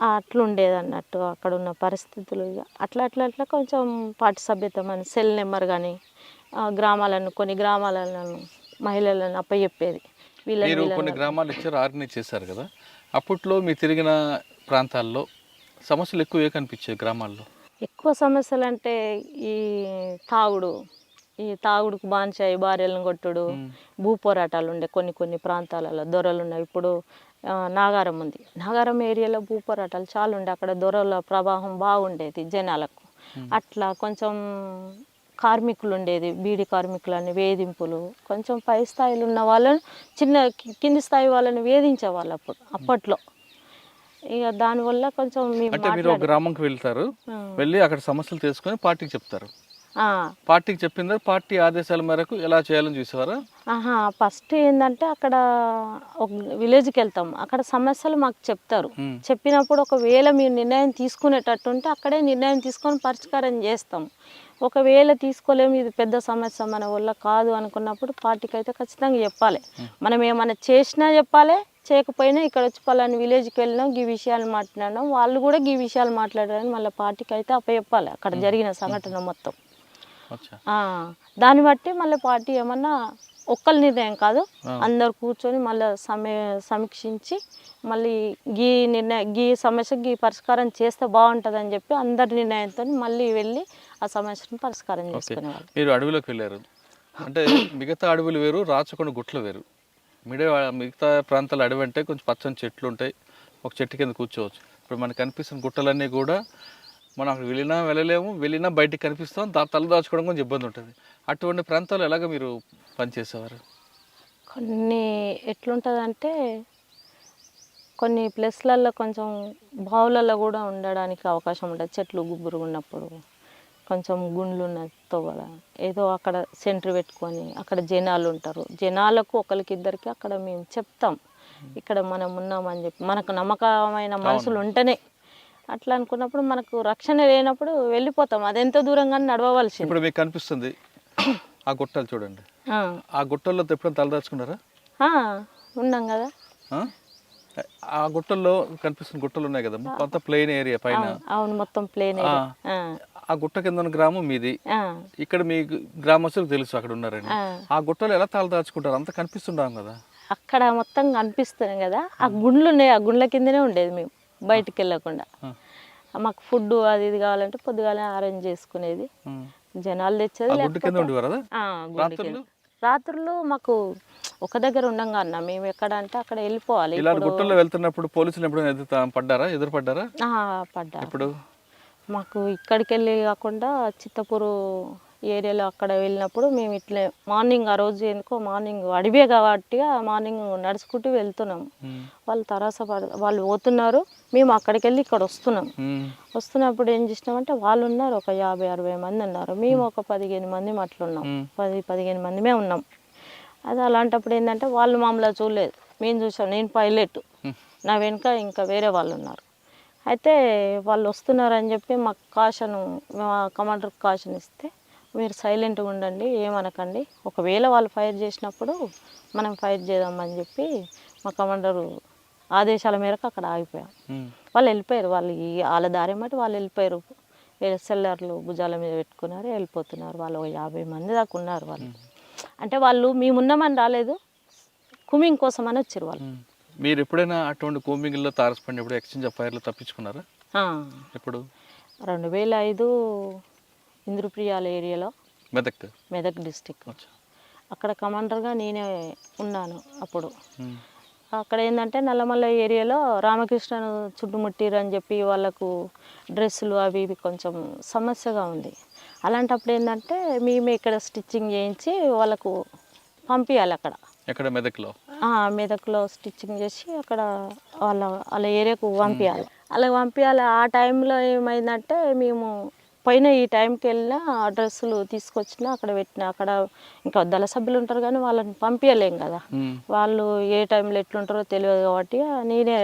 S3: అట్లుండేది అన్నట్టు అక్కడ ఉన్న పరిస్థితులు. ఇక అట్లా అట్లా అట్లా కొంచెం పార్టీ సభ్యత మన సెల్ నెంబర్ కానీ కొన్ని గ్రామాలను మహిళలను అప్పచెప్పేది.
S2: మీరు కొన్ని
S3: వీళ్ళని
S2: గ్రామాలు ఇచ్చారు, ఆర్గనైజ్ చేశారు కదా. అప్పట్లో మీరు తిరిగిన ప్రాంతాల్లో సమస్యలు ఎక్కువ ఏ కనిపించాయి గ్రామాల్లో?
S3: ఎక్కువ సమస్యలు అంటే ఈ తాగుడు, ఈ తాగుడుకు బానిసాయి భార్యలను కొట్టుడు, భూ పోరాటాలు ఉండే కొన్ని ప్రాంతాలలో దొరలు ఉన్నాయి. ఇప్పుడు నాగారం ఉంది, నాగారం ఏరియాలో భూ పోరాటాలు చాలా ఉండే, అక్కడ దొరల ప్రభావం బాగుండేది జనాలకు. అట్లా కొంచెం కార్మికులు ఉండేది, బీడీ కార్మికులని వేధింపులు, కొంచెం పై స్థాయిలో ఉన్న వాళ్ళని కింది స్థాయి వాళ్ళని వేధించేవాళ్ళు అప్పట్లో. ఇక దానివల్ల కొంచెం మేము
S2: అంటే మీరు ఒక గ్రామంకి వెళ్తారు, వెళ్ళి అక్కడ సమస్యలు తెలుసుకొని పార్టీకి చెప్తారు. పార్టీకి చెప్పిన తర్వాత పార్టీ ఆదేశాల మేరకు ఎలా చేయాలని చూసేవారా?
S3: ఫస్ట్ ఏంటంటే అక్కడ ఒక విలేజ్కి వెళ్తాం, అక్కడ సమస్యలు మాకు చెప్తారు. చెప్పినప్పుడు ఒకవేళ మీరు నిర్ణయం తీసుకునేటట్టుంటే అక్కడే నిర్ణయం తీసుకొని పరిష్కారం చేస్తాం. ఒకవేళ తీసుకోలేము, ఇది పెద్ద సమస్య మన వల్ల కాదు అనుకున్నప్పుడు పార్టీకి అయితే ఖచ్చితంగా చెప్పాలి. మనం ఏమైనా చేసినా చెప్పాలి, చేయకపోయినా ఇక్కడ వచ్చి పలాని విలేజ్కి వెళ్ళినాం, ఈ విషయాలు మాట్లాడినాం, వాళ్ళు కూడా ఈ విషయాలు మాట్లాడారని మళ్ళీ పార్టీకి అయితే అప్పచెప్పాలి అక్కడ జరిగిన సంఘటన మొత్తం. దాన్ని బట్టి మళ్ళీ పార్టీ ఏమన్నా ఒక్కరి నిర్ణయం కాదు, అందరు కూర్చొని మళ్ళీ సమీక్షించి మళ్ళీ గీ సమస్యకి పరిష్కారం చేస్తే బాగుంటుంది అని చెప్పి అందరి నిర్ణయంతో మళ్ళీ వెళ్ళి ఆ సమస్యను పరిష్కారం చేసుకునేవాళ్ళు.
S2: మీరు అడవిలోకి వెళ్ళారు అంటే మిగతా అడవులు వేరు, రాచకొండ గుట్లు వేరు. మిగతా ప్రాంతాల అడవి అంటే కొంచెం పచ్చని చెట్లు ఉంటాయి, ఒక చెట్టు కింద కూర్చోవచ్చు. ఇప్పుడు మనకు కనిపిస్తున్న గుట్టలన్నీ కూడా మనం అక్కడ వెళ్ళినా బయటికి కనిపిస్తాం, తల దాచుకోవడం కొంచెం ఇబ్బంది ఉంటుంది. అటువంటి ప్రాంతాలు ఎలాగ మీరు పనిచేసేవారు?
S3: కొన్ని ఎట్లుంటుందంటే కొన్ని ప్లేస్లలో కొంచెం బావులలో కూడా ఉండడానికి అవకాశం ఉంటుంది, చెట్లు గుబురు ఉన్నప్పుడు. కొంచెం గుండ్లు ఉన్న తోవల ఏదో అక్కడ సెంటర్ పెట్టుకొని అక్కడ జనాలు ఉంటారు, జనాలకు ఒకరికిద్దరికి అక్కడ మేము చెప్తాం ఇక్కడ మనం ఉన్నామని చెప్పి. మనకు నమ్మకమైన మనుషులు ఉంటేనే, అట్లా అనుకున్నప్పుడు మనకు రక్షణ లేనప్పుడు వెళ్ళిపోతాం, అదెంత దూరంగా నడవవలసింది.
S2: ఇప్పుడు మీకు కనిపిస్తుంది ఆ గుట్టలు చూడండి, ఆ గుట్టల్లో ఎప్పుడైనా తలదాచుకున్నారా?
S3: ఉన్నాం కదా.
S2: ఆ గుట్టల్లో కనిపిస్తున్న గుట్టలు ఉన్నాయి కదా, మొత్తం ప్లెయిన్ ఏరియా పైన.
S3: అవును, మొత్తం ప్లెయిన్ ఏరియా.
S2: ఆ గుట్ట కింద ఉన్న గ్రామం మీది, ఇక్కడ మీ గ్రామస్తులకు తెలుసు అక్కడ ఉన్నారని. ఆ గుట్టలు ఎలా తలదాచుకుంటారు? అంత కనిపిస్తుంటాం కదా
S3: అక్కడ, మొత్తం కనిపిస్తున్నాం కదా. ఆ గుండ్లు ఉన్నాయి, ఆ గుండ్ల కిందనే ఉండేది మేము, బయటికి వెళ్ళకుండా. మాకు ఫుడ్ అది ఇది కావాలంటే పొద్దుగాలే అరేంజ్ చేసుకునేది, జనాలు తెచ్చేది. రాత్రులు మాకు ఒక దగ్గర ఉండంగా అన్న, మేము ఎక్కడ అంటే అక్కడ వెళ్ళిపోవాలి.
S2: ఇలా గుట్టల్లో వెళ్తున్నప్పుడు పోలీసులు ఎప్పుడైనా ఎదురుపడ్డారా?
S3: పడ్డారు. ఇప్పుడు మాకు ఇక్కడికి వెళ్ళి కాకుండా చిత్తపూరు ఏరియాలో అక్కడ వెళ్ళినప్పుడు మేము ఇట్లే మార్నింగ్, ఆ రోజు ఎందుకో మార్నింగ్ అడివే కాబట్టి మార్నింగ్ నడుచుకుంటూ వెళ్తున్నాం. వాళ్ళు వాళ్ళు పోతున్నారు, మేము అక్కడికి వెళ్ళి ఇక్కడ వస్తున్నప్పుడు ఏం చేసినామంటే వాళ్ళు ఉన్నారు, ఒక 50-60 మంది ఉన్నారు, మేము ఒక 15 మంది అట్లున్నాం, 10-15 మందిమే ఉన్నాం. అది అలాంటప్పుడు ఏంటంటే వాళ్ళు మమ్మల్ని చూడలేదు, మేము చూసాం. నేను పైలట్, నా వెనుక ఇంకా వేరే వాళ్ళు ఉన్నారు. అయితే వాళ్ళు వస్తున్నారని చెప్పి మాకు మా కమాండర్కి కాషన్ ఇస్తే, మీరు సైలెంట్గా ఉండండి, ఏమనకండి, ఒకవేళ వాళ్ళు ఫైర్ చేసినప్పుడు మనం ఫైర్ చేద్దామని చెప్పి మా కమాండరు ఆదేశాల మేరకు అక్కడ ఆగిపోయాం. వాళ్ళు వెళ్ళిపోయారు, వాళ్ళ దారి మట్టి వాళ్ళు వెళ్ళిపోయారు. సెల్లర్లు భుజాల మీద పెట్టుకున్నారు, వెళ్ళిపోతున్నారు. వాళ్ళు ఒక 50 మంది దాకా ఉన్నారు. వాళ్ళు అంటే వాళ్ళు మేమున్నామని రాలేదు, కుమింగ్ కోసం అని వచ్చారు వాళ్ళు.
S2: మీరు ఎప్పుడైనా అటువంటి కూంబింగ్లో తారసపడినప్పుడు ఎక్స్చేంజ్ ఆఫ్ ఫైర్లో తప్పించుకున్నారా? ఎప్పుడు?
S3: 2005 ఇంద్రప్రియాల ఏరియాలో, మెదక్ డిస్టిక్. అక్కడ కమాండర్గా నేనే ఉన్నాను అప్పుడు. అక్కడ ఏంటంటే నల్లమల్ల ఏరియాలో రామకృష్ణను చుట్టుముట్టిరు అని చెప్పి వాళ్ళకు డ్రెస్సులు అవి ఇవి కొంచెం సమస్యగా ఉంది. అలాంటప్పుడు ఏంటంటే మేమే ఇక్కడ స్టిచ్చింగ్ చేయించి వాళ్ళకు పంపించాలి.
S2: ఎక్కడ?
S3: మెదక్లో స్టిచ్చింగ్ చేసి అక్కడ వాళ్ళ ఏరియాకు పంపించాలి. అలా పంపించాలి. ఆ టైంలో ఏమైందంటే మేము పైన ఈ టైంకి వెళ్ళినా ఆ డ్రెస్సులు తీసుకొచ్చినా అక్కడ పెట్టినా, అక్కడ ఇంకా దళ సభ్యులు ఉంటారు కానీ వాళ్ళని పంపించలేం కదా, వాళ్ళు ఏ టైంలో ఎట్లుంటారో తెలియదు కాబట్టి నేనే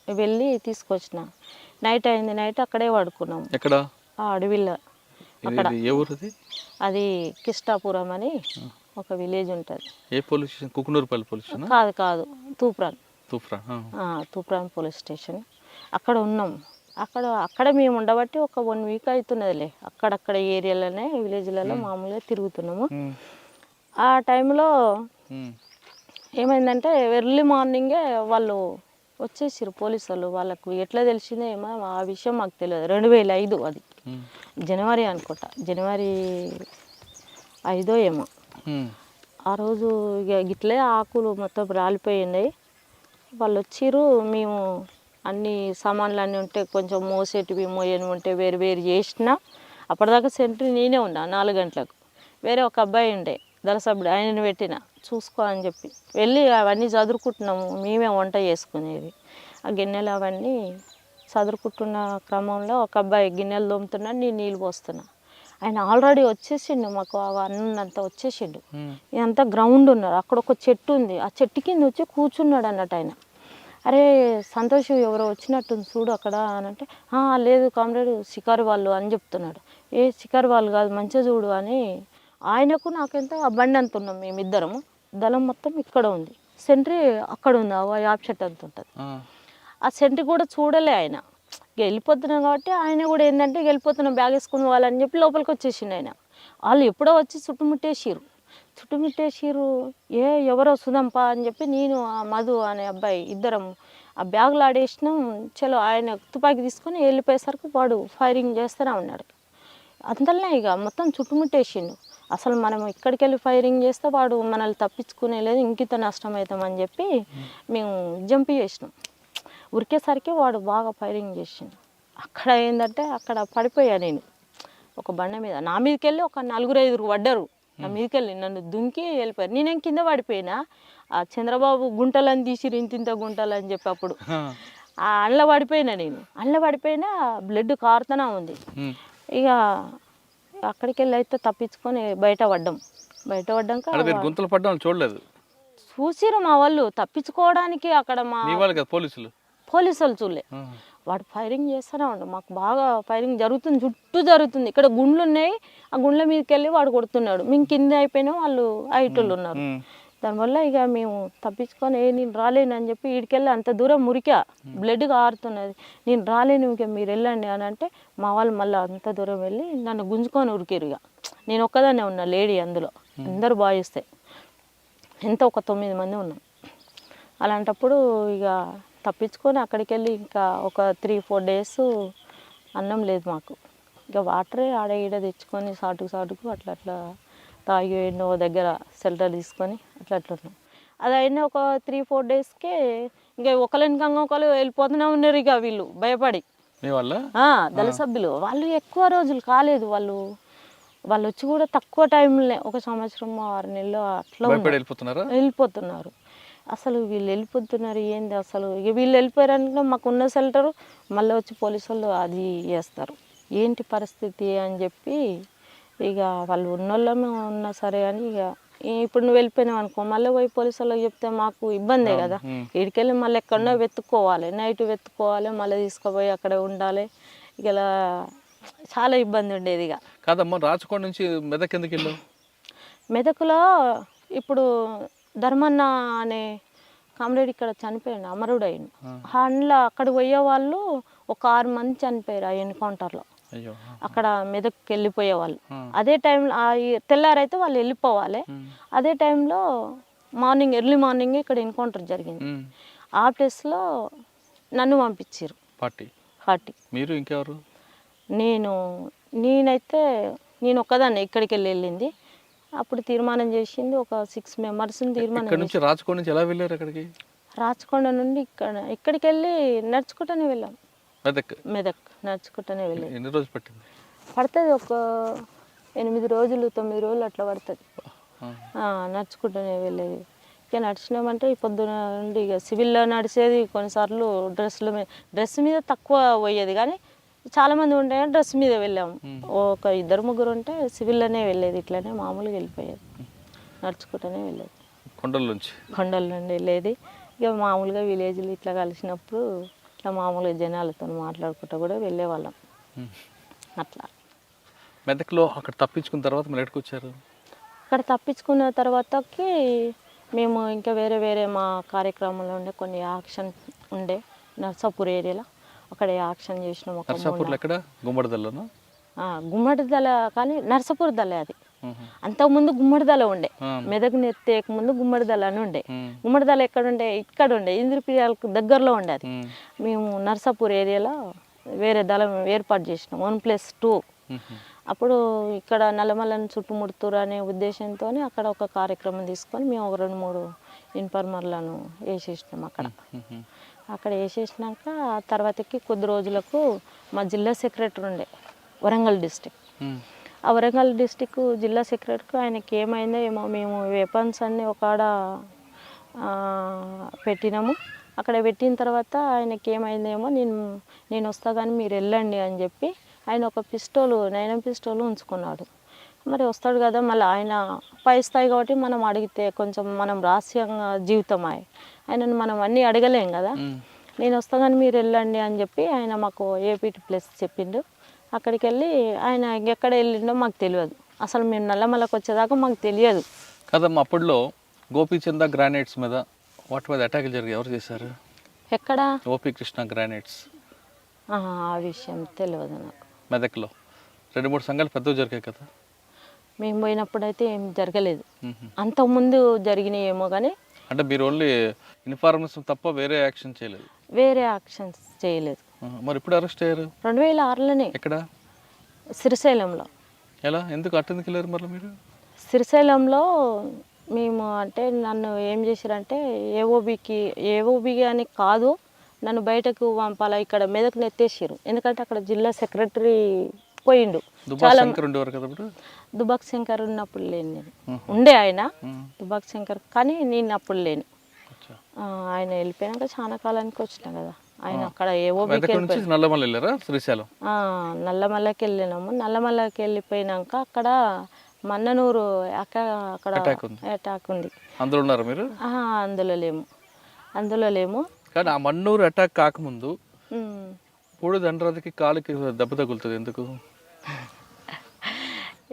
S3: వెళ్ళి తీసుకొచ్చిన. నైట్ అయింది, నైట్ అక్కడే పడుకున్నాం, ఆ అడవిలో
S2: ఇది ఏ ఊరిది?
S3: అది కిష్టాపురం అని ఒక విలేజ్ ఉంటుంది.
S2: ఏ police station? Kukunoorpally police station?
S3: కాదు కాదు, తూప్రాన్. Toopran police station. అక్కడ ఉన్నాం. అక్కడ మేము ఉండబట్టి ఒక 1 వీక్ అవుతున్నదిలే. అక్కడక్కడ ఏరియాలోనే విలేజ్లలో మామూలుగా తిరుగుతున్నాము. ఆ టైంలో ఏమైందంటే ఎర్లీ మార్నింగే వాళ్ళు వచ్చేసారు పోలీసు వాళ్ళు. వాళ్ళకు ఎట్లా తెలిసిందో ఏమో ఆ విషయం మాకు తెలియదు. 2005 అది జనవరి అనుకుంటా, జనవరి 5 ఏమో. ఆ రోజు ఇక గిట్లే ఆకులు మొత్తం రాలిపోయినాయి. వాళ్ళు వచ్చిర్రు. మేము అన్ని సామాన్లు అన్నీ ఉంటే కొంచెం మోసేటివి మోయని ఉంటే వేరు వేరు చేసిన. అప్పటిదాకా సెంట్రీ నేనే ఉన్నా 4 గంటలకు. వేరే ఒక అబ్బాయి ఉండే దళసభ్యుడు, ఆయనను పెట్టిన చూసుకో అని చెప్పి వెళ్ళి అవన్నీ చదురుకుంటున్నాము. మేమే వంట చేసుకునేది. ఆ గిన్నెలు అవన్నీ చదురుకుంటున్న క్రమంలో ఒక అబ్బాయి గిన్నెలు తోముతున్నాడు, నేను నీళ్ళు పోస్తున్నా. ఆయన ఆల్రెడీ వచ్చేసిండు, మాకు అన్నంతా వచ్చేసిండు. ఇదంతా గ్రౌండ్ ఉన్నారు. అక్కడ ఒక చెట్టు ఉంది, ఆ చెట్టు కింద వచ్చి కూర్చున్నాడు అన్నట్టు ఆయన. అరే సంతోష్ ఎవరో వచ్చినట్టుంది చూడు అక్కడ అని అంటే, లేదు కామ్రేడ్ షికారు వాళ్ళు అని చెప్తున్నాడు. ఏ షికారు వాళ్ళు కాదు, మంచిగా చూడు అని. ఆయనకు నాకెంత ఆ బండి అంత ఉన్నాం మేమిద్దరము. దళం మొత్తం ఇక్కడ ఉంది, సెంట్రీ అక్కడ ఉంది, యాప్ చెట్టు అంత ఉంటుంది. ఆ సెంట్రీ కూడా చూడలే ఆయన. వెళ్ళిపోతున్నాం కాబట్టి ఆయన కూడా ఏంటంటే వెళ్ళిపోతున్నాం బ్యాగ్ వేసుకుని వాళ్ళని చెప్పి లోపలికి వచ్చేసిండు ఆయన. వాళ్ళు ఎప్పుడో వచ్చి చుట్టుముట్టేసిరు. ఎవరో సుధంప అని చెప్పి నేను ఆ మధు అనే అబ్బాయి ఇద్దరం ఆ బ్యాగులు ఆడేసినాం. చలో ఆయన తుపాకీ తీసుకొని వెళ్ళిపోయేసరికి వాడు ఫైరింగ్ చేస్తూనే ఉన్నాడు. అంతలోనే ఇక మొత్తం చుట్టుముట్టేసిండు. అసలు మనం ఇక్కడికి వెళ్ళి ఫైరింగ్ చేస్తే వాడు మనల్ని తప్పించుకునే లేదు, ఇంకిత నష్టం అవుతామని చెప్పి మేము జంప్ చేసినాం. ఉరికేసరికి వాడు బాగా ఫైరింగ్ చేసిండు. అక్కడ ఏంటంటే అక్కడ పడిపోయా నేను ఒక బండ మీద. నా మీదకి వెళ్ళి ఒక 4-5 పడ్డారు. నా మీదకి వెళ్ళి నన్ను దుంకి వెళ్ళిపోయారు. నేనేం కింద పడిపోయినా. ఆ చంద్రబాబు గుంటలని తీసిరు, ఇంత గుంటలు అని చెప్పి అప్పుడు అందులో పడిపోయినా. నేను అందులో పడిపోయినా, బ్లడ్ కారుతూనే ఉంది. ఇక అక్కడికి వెళ్ళి అయితే తప్పించుకొని బయట పడ్డాక
S2: గుంతలు పడ్డం చూడలేదు.
S3: చూసిరు మా వాళ్ళు తప్పించుకోవడానికి. అక్కడ మా పోలీసులు చూడలే. వాడు ఫైరింగ్ చేస్తూనే ఉండు. మాకు బాగా ఫైరింగ్ జరుగుతుంది, చుట్టూ జరుగుతుంది. ఇక్కడ గుండ్లు ఉన్నాయి, ఆ గుండ్ల మీదకి వెళ్ళి వాడు కొడుతున్నాడు. మేము కింద అయిపోయినా, వాళ్ళు ఐటోళ్ళు ఉన్నారు. దానివల్ల ఇక మేము తప్పించుకొని నేను రాలేను అని చెప్పి వీడికెళ్ళి అంత దూరం మురికా, బ్లడ్ కారుతున్నది. నేను రాలేను, ఇక మీరు వెళ్ళండి అని అంటే మా వాళ్ళు మళ్ళీ అంత దూరం వెళ్ళి నన్ను గుంజుకొని ఉరికిరు. ఇక నేను ఒక్కదాన్నే ఉన్నా లేడీ, అందులో అందరూ బాయిస్తే ఎంత ఒక 9 మంది ఉన్నాం. అలాంటప్పుడు ఇక తప్పించుకొని అక్కడికి వెళ్ళి ఇంకా ఒక 3-4 డేస్ అన్నం లేదు మాకు. ఇక వాటరే ఆడ ఈడ తెచ్చుకొని సాటుకు అట్లా తాగి ఎన్నో దగ్గర షెల్టర్ తీసుకొని అట్లా ఉన్నాం. అది అయినా ఒక 3-4 డేస్కే ఇంకా ఒకరినికంగా ఒకరు వెళ్ళిపోతూనే ఉన్నారు. ఇక వీళ్ళు భయపడి దళ సభ్యులు వాళ్ళు ఎక్కువ రోజులు కాలేదు. వాళ్ళు వచ్చి కూడా తక్కువ టైంలో 1 సంవత్సరం 6 నెలలు అట్లా వెళ్ళిపోతున్నారు. అసలు వీళ్ళు వెళ్ళిపోతున్నారు ఏంది అసలు. ఇక వీళ్ళు వెళ్ళిపోయారంటే మాకున్న షెల్టరు మళ్ళీ వచ్చి పోలీసు వాళ్ళు అది చేస్తారు. ఏంటి పరిస్థితి అని చెప్పి ఇక వాళ్ళు ఉన్నోళ్ళమే ఉన్నా సరే అని ఇక ఇప్పుడు నువ్వు వెళ్ళిపోయినావు అనుకో, మళ్ళీ పోయి పోలీసు వాళ్ళకి చెప్తే మాకు ఇబ్బందే కదా. ఇక్కడికెళ్ళి మళ్ళీ ఎక్కడో వెతుక్కోవాలి, నైట్ వెతుక్కోవాలి, మళ్ళీ తీసుకుపోయి అక్కడ ఉండాలి. ఇక ఇలా చాలా ఇబ్బంది ఉండేది. ఇక
S2: కాదమ్మా, రాచకొండ నుంచి మెదక్ ఎందుకు వెళ్ళావు?
S3: మెదకులో ఇప్పుడు ధర్మన్న అనే కామ్రేడ్ ఇక్కడ చనిపోయాడు, అమరుడు అయ్యిండు. అందులో అక్కడ పోయే వాళ్ళు ఒక 6 మంది చనిపోయారు ఆ ఎన్కౌంటర్లో. అక్కడ మెదక్కి వెళ్ళిపోయేవాళ్ళు. అదే టైంలో తెల్లారైతే వాళ్ళు వెళ్ళిపోవాలి. అదే టైంలో ఎర్లీ మార్నింగ్ ఇక్కడ ఎన్కౌంటర్ జరిగింది. ఆ ప్లేస్లో నన్ను పంపించారు పార్టీ.
S2: మీరు ఇంకెవరు?
S3: నేనైతే నేను ఒక్కదాన్ని ఇక్కడికి వెళ్ళింది. అప్పుడు తీర్మానం చేసింది ఒక 6 మెంబర్స్ని తీర్మానం.
S2: రాచకొండ నుంచి ఎలా వెళ్ళారు అక్కడికి?
S3: రాచకొండ నుండి ఇక్కడికి వెళ్ళి నడుచుకుంటూనే వెళ్ళాం. మెదక్ నడుచుకుంటూనే వెళ్ళాం.
S2: ఎన్ని రోజులు పట్టింది?
S3: పడుతుంది ఒక 8 రోజులు 9 రోజులు అట్లా పడుతుంది. నడుచుకుంటూనే వెళ్ళేది. ఇక నడిచినామంటే ఈ పొద్దున నుండి ఇక సివిల్లో నడిచేది. కొన్నిసార్లు డ్రెస్ మీద తక్కువ పోయేది, కానీ చాలామంది ఉంటే డ్రెస్ మీద వెళ్ళాము. ఒక 2-3 ఉంటే సివిల్లోనే వెళ్ళేది. ఇట్లానే మామూలుగా వెళ్ళిపోయేది, నడుచుకుంటూనే వెళ్ళేది. కొండల నుండి వెళ్ళేది. ఇక మామూలుగా విలేజ్లు ఇట్లా కలిసినప్పుడు ఇట్లా మామూలుగా జనాలతో మాట్లాడుకుంటూ కూడా వెళ్ళేవాళ్ళం. అట్లా
S2: మెదక్లో అక్కడ తప్పించుకున్న తర్వాత మీరు ఎక్కడికి వచ్చారు?
S3: అక్కడ తప్పించుకున్న తర్వాతకి మేము ఇంకా వేరే వేరే మా కార్యక్రమంలో ఉండే కొన్ని యాక్షన్ ఉండే నర్సాపూర్ ఏరియాలో అక్కడ యాక్షన్ చేసినాం. ఒక
S2: నర్సాపూర్లో ఎక్కడ? గుమ్మడిదల్లోనా?
S3: గుమ్మడిదల కానీ నర్సాపూర్ దళే అది. అంతకుముందు గుమ్మడిదల ఉండే, మెదక్ నెత్తేక ముందు గుమ్మడిదల అని ఉండే. గుమ్మడిదల ఎక్కడ ఉండే? ఇక్కడ ఉండే, ఇంద్రప్రియాలకు దగ్గరలో ఉండే అది. మేము నర్సాపూర్ ఏరియాలో వేరే దళం ఏర్పాటు చేసినాం 1+2. అప్పుడు ఇక్కడ నల్లమల్లని చుట్టుముడుతురు అనే ఉద్దేశంతో అక్కడ ఒక కార్యక్రమం తీసుకొని మేము ఒక 2-3 ఇన్ఫార్మర్లను వేసేసినాం అక్కడ వేసేసినాక ఆ తర్వాతకి కొద్ది రోజులకు మా జిల్లా సెక్రటరీ ఉండే వరంగల్ డిస్టిక్. ఆ వరంగల్ డిస్టిక్ జిల్లా సెక్రటరీకి ఆయనకి ఏమైందో ఏమో, మేము వెపన్స్ అన్నీ ఒకాడ పెట్టినాము. అక్కడ పెట్టిన తర్వాత ఆయనకి ఏమైందేమో, నేను వస్తా కానీ మీరు వెళ్ళండి అని చెప్పి ఆయన ఒక పిస్టోలు 9mm పిస్టోలు ఉంచుకున్నాడు. మరి వస్తాడు కదా, మళ్ళీ ఆయన పై స్థాయి కాబట్టి మనం అడిగితే కొంచెం మనం రహస్యంగా జీవితం ఆయనను మనం అన్నీ అడగలేం కదా. నేను వస్తా కానీ మీరు వెళ్ళండి అని చెప్పి ఆయన మాకు ఏపీటీ ప్లేస్ చెప్పిండు. అక్కడికి వెళ్ళి ఆయన ఎక్కడ వెళ్ళిండో మాకు తెలియదు. అసలు మేము నల్లమల్లకు వచ్చేదాకా మాకు తెలియదు
S2: కదమ్మా. అప్పట్లో గోపీచంద గ్రానైట్స్ మీద వాటి మీద అటాక్ జరిగి ఎవరు చేశారు?
S3: ఎక్కడ?
S2: OP Krishna granites.
S3: ఆ విషయం తెలియదు నాకు.
S2: మెదక్లో 2-3 సంఘాలు పెద్దవి జరిగాయి కదా.
S3: మేము పోయినప్పుడు అయితే ఏం జరగలేదు. అంతకుముందు జరిగినాయి ఏమో కానీ.
S2: అంటే మీరు ఓన్లీ ఇన్ఫార్మేషన్ తప్ప వేరే యాక్షన్ చేయలేదు?
S3: వేరే యాక్షన్స్ చేయలేదు.
S2: మరి ఇప్పుడు అరెస్ట్ అయ్యారు?
S3: 2006లోనే.
S2: ఎక్కడ?
S3: శ్రీశైలంలో.
S2: ఎలా? ఎందుకు అట్టెందుకు వెళ్ళారు మళ్ళీ మీరు?
S3: శ్రీశైలంలో మేము అంటే నన్ను ఏం చేశారంటే ఏఓబికి అని కాదు, నన్ను బయటకు పంపాలా, ఇక్కడ మెదక్ నెత్తేసారు. ఎందుకంటే అక్కడ జిల్లా సెక్రటరీ పోయిండు. దుబాక్ శంకర్ ఉన్నప్పుడు లేను నేను. ఉండే ఆయన దుబాక్ శంకర్, కానీ నేను అప్పుడు లేను. ఆయన వెళ్ళిపోయినాక చాలా కాలానికి వచ్చినా కదా. ఆయన అక్కడ నల్లమల్లకి వెళ్ళినాము. నల్లమల్లకి వెళ్ళిపోయినాక అక్కడ మన్ననూరు అక్కడ అటాక్ ఉంది. అందులో లేము.
S2: కానీ ఆ మన్నూరు అటాక్ కాకముందు పూడి దండరాజుకి కాలుకి దెబ్బ తగులుతుంది ఎందుకు?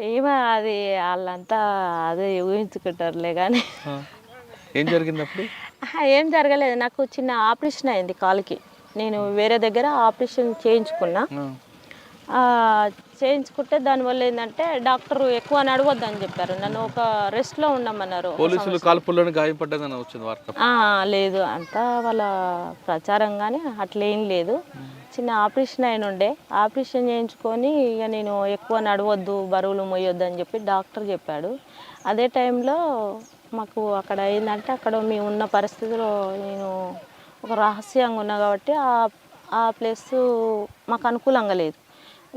S3: ఏమో అది వాళ్ళంతా అదే ఊహించుకుంటారులే కానీ.
S2: ఏం జరిగింది అప్పుడు?
S3: ఏం జరగలేదు. నాకు చిన్న ఆపరేషన్ అయింది కాలుకి. నేను వేరే దగ్గర ఆపరేషన్ చేయించుకున్నా. చేయించుకుంటే దానివల్ల ఏంటంటే డాక్టర్ ఎక్కువ నడవద్దని చెప్పారు. నన్ను ఒక రెస్ట్లో ఉండమన్నారు.
S2: పోలీసులు కాల్పుల్లోనే గాయపడ్డదని వచ్చింది వార్త.
S3: లేదు, అంతా వాళ్ళ ప్రచారం కానీ అట్లేం లేదు. చిన్న ఆపరేషన్ అయిన ఉండే. ఆపరేషన్ చేయించుకొని ఇక నేను ఎక్కువ నడవద్దు, బరువులు మోయొద్దు అని చెప్పి డాక్టర్ చెప్పాడు. అదే టైంలో మాకు అక్కడ ఏంటంటే అక్కడ మేము ఉన్న పరిస్థితిలో నేను ఒక రహస్యంగా ఉన్నా కాబట్టి ఆ ప్లేస్ మాకు అనుకూలంగా లేదు.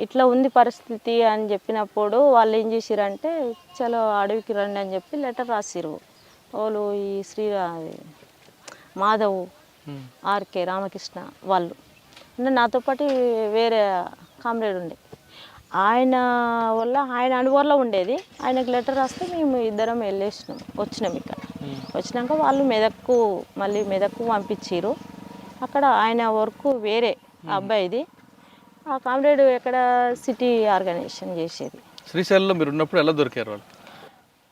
S3: ఇట్లా ఉంది పరిస్థితి అని చెప్పినప్పుడు వాళ్ళు ఏం చేసిరంటే చలో అడవికి రండి అని చెప్పి లెటర్ రాసిరు. వాళ్ళు ఈ మాధవ్, ఆర్కే రామకృష్ణ వాళ్ళు. అంటే నాతో పాటు వేరే కామ్రేడ్ ఉండే. ఆయన వల్ల ఆయన అనుభవంలో ఉండేది. ఆయనకు లెటర్ రాస్తే మేము ఇద్దరం వచ్చినాం. ఇక్కడ వచ్చినాక వాళ్ళు మళ్ళీ మెదక్కు పంపించారు. అక్కడ ఆయన వర్క్ వేరే అబ్బాయిది. ఆ కామ్రేడ్ ఎక్కడ సిటీ ఆర్గనైజేషన్ చేసేది.
S2: శ్రీశైలంలో మీరు ఉన్నప్పుడు ఎలా దొరికారు వాళ్ళు?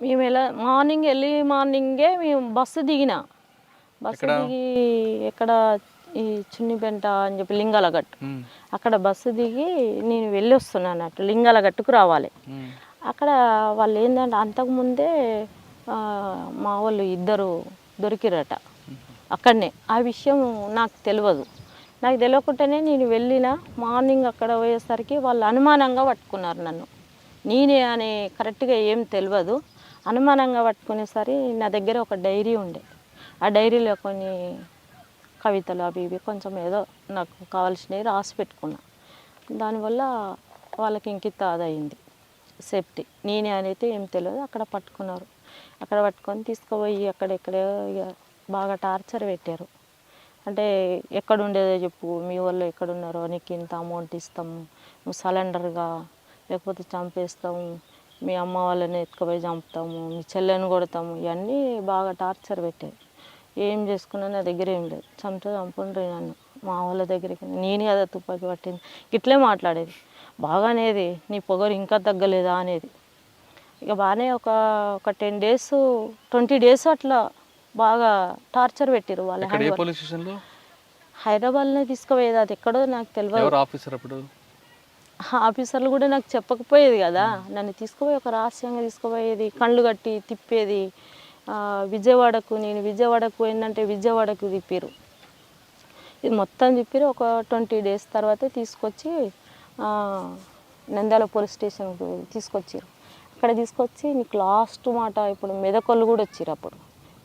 S3: మేము మార్నింగే మేము బస్సు దిగి ఎక్కడ ఈ చున్నిపెంట అని చెప్పి లింగాలగట్టు, అక్కడ బస్సు దిగి నేను వెళ్ళి వస్తున్నాను అన్నట్టు. లింగాలగట్టుకు రావాలి. అక్కడ వాళ్ళు ఏంటంటే అంతకుముందే మా వాళ్ళు 2 దొరికిరట అక్కడనే. ఆ విషయం నాకు తెలియదు. నాకు తెలియకుండానే నేను వెళ్ళిన మార్నింగ్ అక్కడ పోయేసరికి వాళ్ళు అనుమానంగా పట్టుకున్నారు నన్ను. నేనే అని కరెక్ట్గా ఏం తెలియదు. అనుమానంగా పట్టుకునేసరి నా దగ్గర ఒక డైరీ ఉండే. ఆ డైరీలో కొన్ని కవితలు అవి ఇవి కొంచెం ఏదో నాకు కావాల్సినవి రాసి పెట్టుకున్నా. దానివల్ల వాళ్ళకి ఇంకిత అదయింది సేఫ్టీ. నేనే అనేది ఏం తెలియదు. అక్కడ పట్టుకున్నారు. అక్కడ పట్టుకొని తీసుకుపోయి అక్కడెక్కడ బాగా టార్చర్ పెట్టారు. అంటే ఎక్కడ ఉండేదో చెప్పు, మీ వాళ్ళు ఎక్కడున్నారో, నీకు ఇంత అమౌంట్ ఇస్తాము, నువ్వు సరెండర్గా, లేకపోతే చంపేస్తాము, మీ అమ్మ వాళ్ళని ఎత్తుకుపోయి చంపుతాము, మీ చెల్లెని కొడతాము, ఇవన్నీ బాగా టార్చర్ పెట్టారు. ఏం చేసుకున్నా నా దగ్గర ఏం లేదు. చంపుండ్రి నన్ను మా వాళ్ళ దగ్గరికి. నేను కదా తుపాకీ పట్టింది ఇట్లే మాట్లాడేది. బాగా అనేది, నీ పొగరు ఇంకా తగ్గలేదా అనేది. ఇక బాగానే ఒక 10 days 20 days అట్లా బాగా టార్చర్ పెట్టారు వాళ్ళ
S2: ఎక్కడ, ఏ
S3: హ్యాండ్.
S2: పోలీస్ స్టేషన్లో?
S3: హైదరాబాద్లో తీసుకుపోయేది, అది ఎక్కడో నాకు తెలియదు.
S2: ఎవరు ఆఫీసర్ అప్పుడు?
S3: ఆఫీసర్లు కూడా నాకు చెప్పకపోయేది కదా, నన్ను తీసుకుపోయి ఒక రహస్యంగా తీసుకుపోయేది, కళ్ళు కట్టి తిప్పేది. విజయవాడకు, నేను విజయవాడకు పోయిందంటే విజయవాడకు తిప్పారు. ఇది మొత్తం తిప్పారు. ఒక 20 days తర్వాతే తీసుకొచ్చి నంద్యాల పోలీస్ స్టేషన్కి తీసుకొచ్చారు. అక్కడ తీసుకొచ్చి నీకు లాస్ట్ మాట, ఇప్పుడు మెదకొల్లు కూడా వచ్చారు. అప్పుడు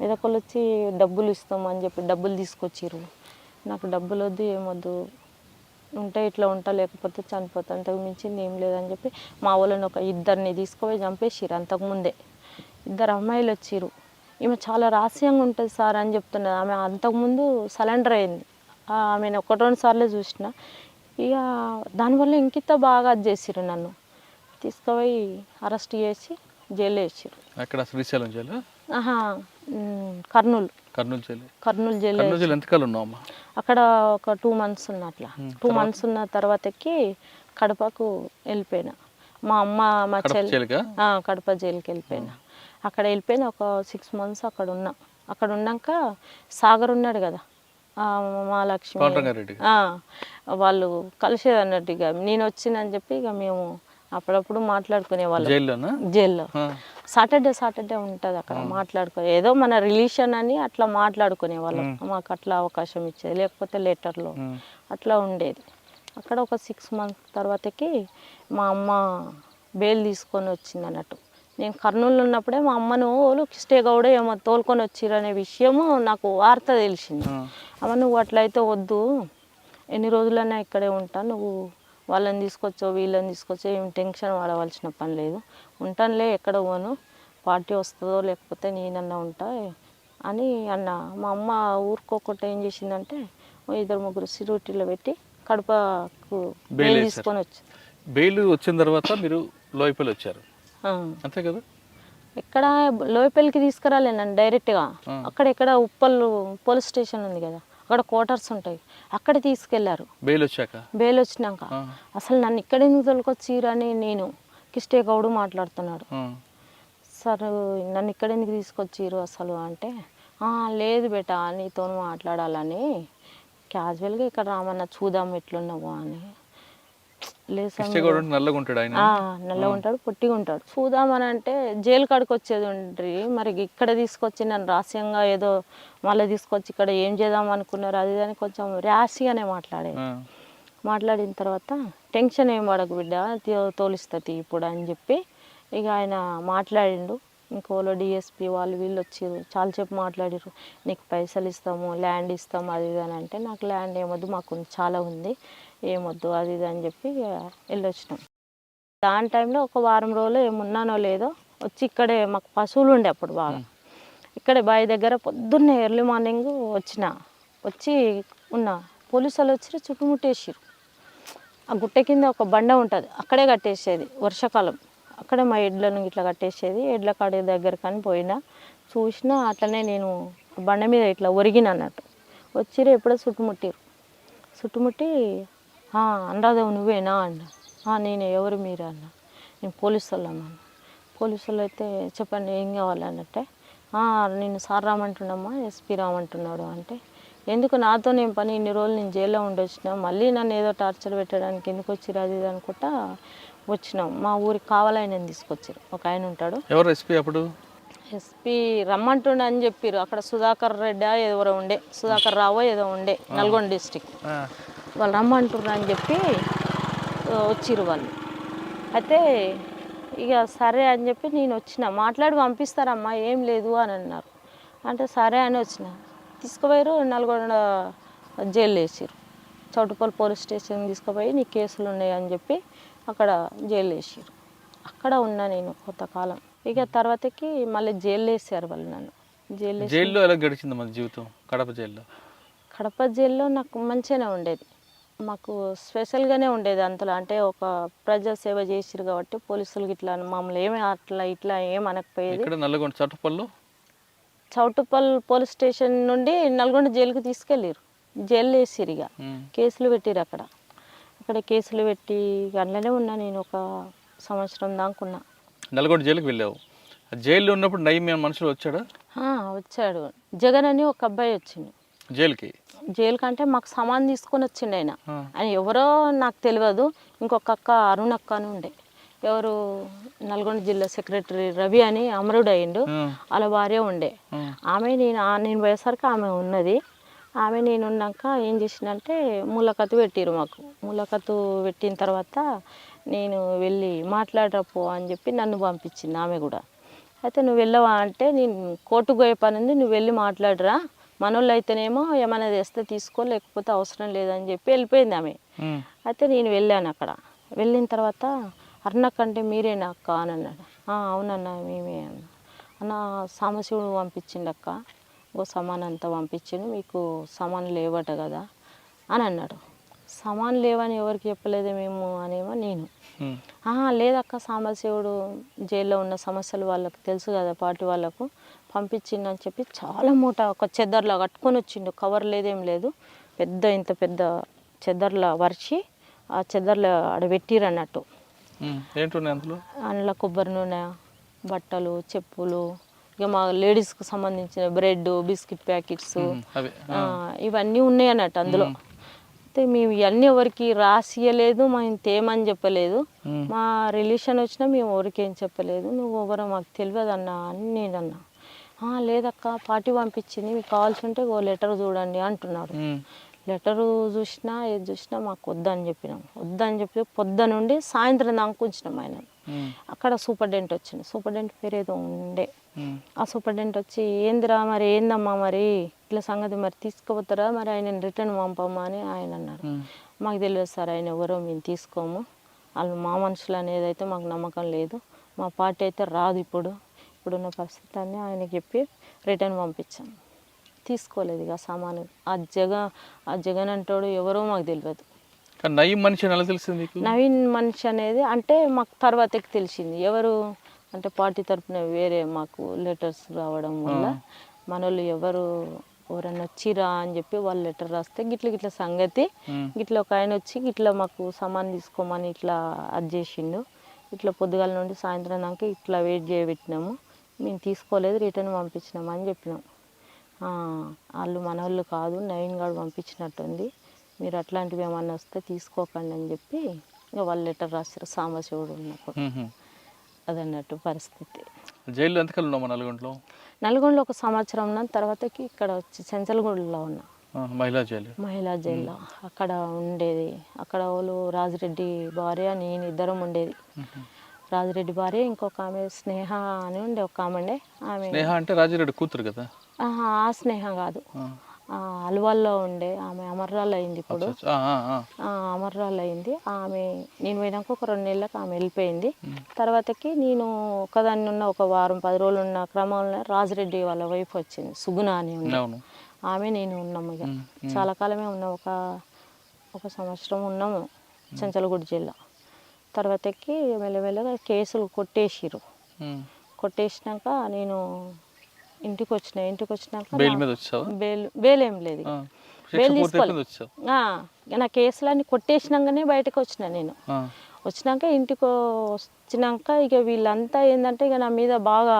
S3: మెదకొల్లు వచ్చి డబ్బులు ఇస్తామని చెప్పి డబ్బులు తీసుకొచ్చారు. నాకు డబ్బులు వద్దు, ఏమొద్దు, ఉంటే ఇట్లా ఉంటా, లేకపోతే చనిపోతా, అంతకు మించింది ఏం లేదని చెప్పి మా వాళ్ళని ఒక 2 తీసుకుపోయి చంపేసిరు. అంతకుముందే 2 అమ్మాయిలు వచ్చిరు. ఈమె చాలా రహస్యంగా ఉంటుంది సార్ అని చెప్తున్నది. ఆమె అంతకుముందు సరెండర్ అయింది. ఆమెను 1-2 సార్లు చూసిన. ఇక దానివల్ల ఇంకింత బాగా అది చేసిరు. నన్ను తీసుకుపోయి అరెస్ట్ చేసి జైల్లో వేసారు.
S2: అక్కడ Srisailam jail?
S3: Kurnool.
S2: Kurnool jail.
S3: Kurnool jail.
S2: Kurnool jail ఎంతకాలం ఉన్నావమ్మా?
S3: అక్కడ ఒక 2 months ఉన్న. అట్లా 2 months ఉన్న తర్వాతకి కడపకు వెళ్ళిపోయినా. మా అమ్మ మా చెల్లి కడప జైలుకి వెళ్ళిపోయినా. అక్కడ వెళ్ళిపోయినా ఒక 6 months అక్కడ ఉన్నా. అక్కడ ఉన్నాక సాగర్ ఉన్నాడు కదా, మా లక్ష్మి, వాళ్ళు కలిసేది అన్నట్టు. ఇక నేను వచ్చినని చెప్పి ఇక మేము అప్పుడప్పుడు మాట్లాడుకునే వాళ్ళం జైల్లో. సాటర్డే ఉంటుంది అక్కడ మాట్లాడుకునే, ఏదో మన రిలేషన్ అని అట్లా మాట్లాడుకునే వాళ్ళం. మాకు అట్లా అవకాశం ఇచ్చేది, లేకపోతే లెటర్లో అట్లా ఉండేది. అక్కడ ఒక 6 months తర్వాతకి మా అమ్మ బెయిల్ తీసుకొని వచ్చింది అన్నట్టు. నేను కర్నూలు ఉన్నప్పుడే మా అమ్మను వాళ్ళు కిస్టే గౌడ ఏమో తోలుకొని వచ్చిర్రు అనే విషయము నాకు వార్త తెలిసింది. అమ్మ నువ్వు అట్లయితే వద్దు, ఎన్ని రోజులైనా ఇక్కడే ఉంటా, నువ్వు వాళ్ళని తీసుకొచ్చో వీళ్ళని తీసుకొచ్చో ఏం టెన్షన్ పడవలసిన పని లేదు, ఉంటానులే, ఎక్కడ పోను, పార్టీ వస్తుందో లేకపోతే నేనన్నా ఉంటా అని అన్న. మా అమ్మ ఊరుకోకుండా ఏం చేసిందంటే 2-3 సిరూటీలో పెట్టి కడపకు బెయిల్ తీసుకొని వచ్చి.
S2: బెయిల్ వచ్చిన తర్వాత మీరు లోయపల్లి వచ్చారు అంతే కదా?
S3: ఇక్కడ లోయపల్లికి తీసుకురాలే నన్ను డైరెక్ట్గా. అక్కడ ఉప్పల్ పోలీస్ స్టేషన్ ఉంది కదా, అక్కడ క్వార్టర్స్ ఉంటాయి, అక్కడ తీసుకెళ్లారు. బెయిల్ వచ్చినాక అసలు నన్ను ఇక్కడ ఎందుకు తోలుకొచ్చిర్రు అని నేను కిస్టే గౌడు మాట్లాడుతున్నాడు. సార్ నన్ను ఇక్కడ ఎందుకు తీసుకొచ్చిర్రు అసలు అంటే, లేదు బేటా నీతో మాట్లాడాలని క్యాజువల్గా ఇక్కడ రామన్న చూద్దాం ఎట్లున్నావు అని. లేదు సార్, నల్లగా ఉంటాడు, పొట్టిగా ఉంటాడు, చూద్దామని అంటే జైలు కాడికి వచ్చేది ఉండ్రి, మరి ఇక్కడ తీసుకొచ్చి నన్ను రహస్యంగా ఏదో మళ్ళీ తీసుకొచ్చి ఇక్కడ ఏం చేద్దాం అనుకున్నారు అది అని కొంచెం ర్యాష్గానే మాట్లాడిన తర్వాత టెన్షన్ ఏం పడకు బిడ్డ, తోలిస్తుంది ఇప్పుడు అని చెప్పి ఇక ఆయన మాట్లాడిండు. ఇంకోలో డిఎస్పీ వాళ్ళు వీళ్ళు వచ్చారు, చాలాసేపు మాట్లాడారు. నీకు పైసలు ఇస్తాము, ల్యాండ్ ఇస్తాము అది ఇది అని అంటే, నాకు ల్యాండ్ ఏమొద్దు, మాకు చాలా ఉంది, ఏమొద్దు అది ఇది అని చెప్పి వెళ్ళొచ్చినాం. దాని టైంలో ఒక 1 వారం రోజులు ఏమున్నానో లేదో వచ్చి ఇక్కడే మాకు పశువులు ఉండే అప్పుడు బాగా, ఇక్కడే బావి దగ్గర పొద్దున్నే ఎర్లీ మార్నింగ్ వచ్చి ఉన్నా. పోలీసు వాళ్ళు వచ్చి చుట్టుముట్టేసారు. ఆ గుట్ట కింద ఒక బండ ఉంటుంది, అక్కడే కట్టేసేది వర్షాకాలం, అక్కడే మా ఎడ్లను ఇట్లా కట్టేసేది. ఎడ్ల కాడి దగ్గర కానీ పోయినా చూసినా అట్లనే నేను బండ మీద ఇట్లా ఒరిగిన అన్నట్టు. వచ్చిరు ఎప్పుడో చుట్టుముట్టి అనురాధవు నువ్వేనా అన్న. నేను ఎవరు మీరు అన్న. నేను పోలీసు వాళ్ళమ్మా. పోలీసు వాళ్ళు అయితే చెప్పండి ఏం కావాలన్నట్టే. నేను సార్ రామంటున్నామ్మా, ఎస్పీ రామంటున్నాడు అంటే, ఎందుకు నాతో నేను పని, ఇన్ని రోజులు నేను జైల్లో ఉండొచ్చినా, మళ్ళీ నన్ను ఏదో టార్చర్ పెట్టడానికి ఎందుకు వచ్చిరు అది ఇది అనుకుంటా వచ్చినాం. మా ఊరికి కావాలని తీసుకొచ్చారు. ఒక ఆయన ఉంటాడు.
S2: ఎవరు ఎస్పీ అప్పుడు?
S3: ఎస్పీ రమ్మంటుండ అని చెప్పారు. అక్కడ సుధాకర్ రెడ్డి ఎవరో ఉండే, సుధాకర్ రావో ఏదో ఉండే, నల్గొండ డిస్టిక్. వాళ్ళు రమ్మంటున్నారు అని చెప్పి వచ్చిర్రు వాళ్ళు. అయితే ఇక సరే అని చెప్పి నేను వచ్చిన, మాట్లాడి పంపిస్తారమ్మా ఏం లేదు అని అన్నారు. అంటే సరే అని వచ్చిన, తీసుకుపోయారు నల్గొండ జైలు వేసారు. చౌటుపల్లి పోలీస్ స్టేషన్ తీసుకుపోయి నీ కేసులు ఉన్నాయి అని చెప్పి అక్కడ జైలు వేసారు. అక్కడ ఉన్నా నేను కొంతకాలం. ఇక తర్వాతకి మళ్ళీ జైలు వేసారు వాళ్ళు నన్ను.
S2: జైల్లో ఎలా గడిచింది మన జీవితం?
S3: కడప జైల్లో నాకు మంచిగానే ఉండేది, మాకు స్పెషల్గానే ఉండేది. అంతలో అంటే ఒక ప్రజా సేవ చేసిరు కాబట్టి పోలీసులకి ఇట్లా మమ్మల్ని ఏమి ఇట్లా ఏం అనకపోయేది. చౌటుపల్లి పోలీస్ స్టేషన్ నుండి నల్గొండ జైలుకి తీసుకెళ్ళారు. జైలు వేసిరు, ఇక కేసులు పెట్టిరు. అక్కడ అక్కడ కేసులు పెట్టి అందులోనే ఉన్నా నేను ఒక సంవత్సరం దాకా ఉన్నా.
S2: నల్గొండ జైలుకి వెళ్ళావు. జైల్లో ఉన్నప్పుడు నయం మనుషులు వచ్చాడా?
S3: వచ్చాడు. జగన్ అని ఒక అబ్బాయి వచ్చిండు
S2: జైలుకి.
S3: జైలు కంటే మాకు సామాన్ తీసుకొని వచ్చిండు ఆయన. ఆయన ఎవరో నాకు తెలియదు. ఇంకొక అక్క అరుణక్క అని ఉండే, ఎవరు నల్గొండ జిల్లా సెక్రటరీ రవి అని అమరుడు అయ్యిండు, వాళ్ళ భార్య ఉండే. ఆమె నేను పోయేసరికి ఆమె ఉన్నది. ఆమె నేను ఉన్నాక ఏం చేసిందంటే ములాఖతు పెట్టిరు మాకు. ములాఖతు పెట్టిన తర్వాత నేను వెళ్ళి మాట్లాడరాపో అని చెప్పి నన్ను పంపించింది ఆమె కూడా. అయితే నువ్వు వెళ్ళవా అంటే, నేను కోర్టుకు పోయే పని ఉంది, నువ్వు వెళ్ళి మాట్లాడరా, మనోళ్ళు అయితేనేమో ఏమైనా తెస్తే తీసుకో, లేకపోతే అవసరం లేదని చెప్పి వెళ్ళిపోయింది ఆమె. అయితే నేను వెళ్ళాను. అక్కడ వెళ్ళిన తర్వాత అరుణక్క అంటే మీరేనా అక్క అని అన్నాడు. అవునన్నా మేమే అన్న. అన్న సాంబశివుడు పంపించిండు అక్క, ఓ సామాన్ అంతా పంపించిండు, మీకు సామాన్ లేవట కదా అని అన్నాడు. సామాన్ లేవని ఎవరికి చెప్పలేదు మేము అనేమో నేను. లేదక్క, సాంబశివుడు జైల్లో ఉన్న సమస్యలు వాళ్ళకి తెలుసు కదా, పార్టీ వాళ్ళకు పంపించిండు అని చెప్పి చాలా మూట ఒక చెద్దర్లా కట్టుకొని వచ్చిండు. కవర్ లేదేం లేదు, ఇంత పెద్ద చెద్దర్లా వరిచి ఆ చెద్దర్లో ఆడ పెట్టిరు అన్నట్టు. అందులో కొబ్బరి నూనె, బట్టలు, చెప్పులు, ఇక మా లేడీస్కి సంబంధించిన బ్రెడ్, బిస్కెట్ ప్యాకెట్స్ ఇవన్నీ ఉన్నాయి అన్నట్టు అందులో. అయితే మేము ఇవన్నీ ఎవరికి రాసియలేదు, మేము తేమని చెప్పలేదు, మా రిలేషన్ వచ్చినా మేము ఎవరికి ఏం చెప్పలేదు, నువ్వు ఎవరో మాకు తెలియదు అన్నా అని నేనన్నా. లేదక్క పార్టీ పంపించింది, మీకు కావాల్సి ఉంటే ఓ లెటర్ చూడండి అంటున్నారు. లెటరు చూసినా ఏది చూసినా మాకు వద్దని చెప్పి పొద్దు నుండి సాయంత్రం దాకా ఉంచినాం ఆయన. అక్కడ సూపరింటెండెంట్ వచ్చింది. సూపరింటెండెంట్ పేరు ఏదో ఉండే. ఆ సూపరింటెండెంట్ వచ్చి ఏందిరా మరి ఏందమ్మా మరి ఇట్లా సంగతి, మరి తీసుకుపోతారా, మరి ఆయన రిటర్న్ పంపమ్మా అని ఆయన అన్నారు. మాకు తెలియదు సార్, ఆయన ఎవరో మేము తీసుకోము, వాళ్ళు మా మనుషులు అనేది అయితే మాకు నమ్మకం లేదు, మా పార్టీ అయితే రాదు ఇప్పుడున్న పరిస్థితి అని ఆయన చెప్పి రిటర్న్ పంపించాము. తీసుకోలేదు ఇక సామాను. ఆ జగన్ అంటాడు ఎవరో మాకు తెలియదు.
S2: నవీన్ మనిషి ఎలా తెలిసింది?
S3: నవీన్ మనిషి అనేది అంటే మాకు తర్వాతకి తెలిసింది. ఎవరు అంటే పార్టీ తరఫున వేరే మాకు లెటర్స్ రావడం వల్ల మనోళ్ళు ఎవరన్నా వచ్చిరా అని చెప్పి వాళ్ళు లెటర్ రాస్తే గిట్ల సంగతి, గిట్ల ఒక ఆయన వచ్చి గిట్ల మాకు సామాన్ తీసుకోమని ఇట్లా అది చేసిండు, ఇట్లా పొద్దుగాల నుండి సాయంత్రం దాకా ఇట్లా వెయిట్ చేయబెట్టినాము, మేము తీసుకోలేదు, రిటర్న్ పంపించినాము అని చెప్పినాం. వాళ్ళు మన వాళ్ళు కాదు, నవీన్ గారు పంపించినట్టుంది, మీరు అట్లాంటివి ఏమన్నా వస్తే తీసుకోకండి అని చెప్పి ఇక వాళ్ళు లెటర్ రాశారు సాంబశివుడు ఉన్నప్పుడు. అదన్నట్టు పరిస్థితి.
S2: జైల్లో ఎంతకాలం ఉన్నామా?
S3: నల్గొండలో ఒక సంవత్సరం ఉన్న తర్వాతకి ఇక్కడ వచ్చి చెంచల్గూడలో ఉన్నా, మహిళా జైల్లో. అక్కడ ఉండేది, అక్కడ వాళ్ళు రాజిరెడ్డి భార్య నేను ఇద్దరం ఉండేది. రాజిరెడ్డి భార్య, ఇంకొక ఆమె స్నేహ అని ఉండే ఒక ఆమె.
S2: స్నేహ అంటే రాజిరెడ్డి కూతురు కదా?
S3: ఆ స్నేహ కాదు, అల్వాల్లో ఉండే ఆమె అమర్రాలు అయింది ఇప్పుడు. అమర్రాలు అయింది ఆమె. నేను పోయినాక ఒక 2 నెలలకు ఆమె వెళ్ళిపోయింది. తర్వాతకి నేను ఒకదాన్ని ఉన్న ఒక వారం 10 రోజులు ఉన్న క్రమంలో రాజిరెడ్డి వాళ్ళ వైఫ్ వచ్చింది, సుగుణ అని ఉంది ఆమె, నేను ఉన్నాము. ఇక చాలా కాలమే ఉన్నాం, ఒక సంవత్సరం ఉన్నాము చెంచల్గూడ జిల్లా. తర్వాతకి మెల్లమెల్లగా కేసులు కొట్టేసినాక నేను ఇంటికి వచ్చినాక బెయిల్ ఏం లేదు, బెయిల్ తీసుకోలేదు. నా కేసులన్నీ కొట్టేసినాకనే బయటకు వచ్చిన. నేను వచ్చినాక ఇంటికి వచ్చినాక ఇక వీళ్ళంతా ఏంటంటే ఇక నా మీద బాగా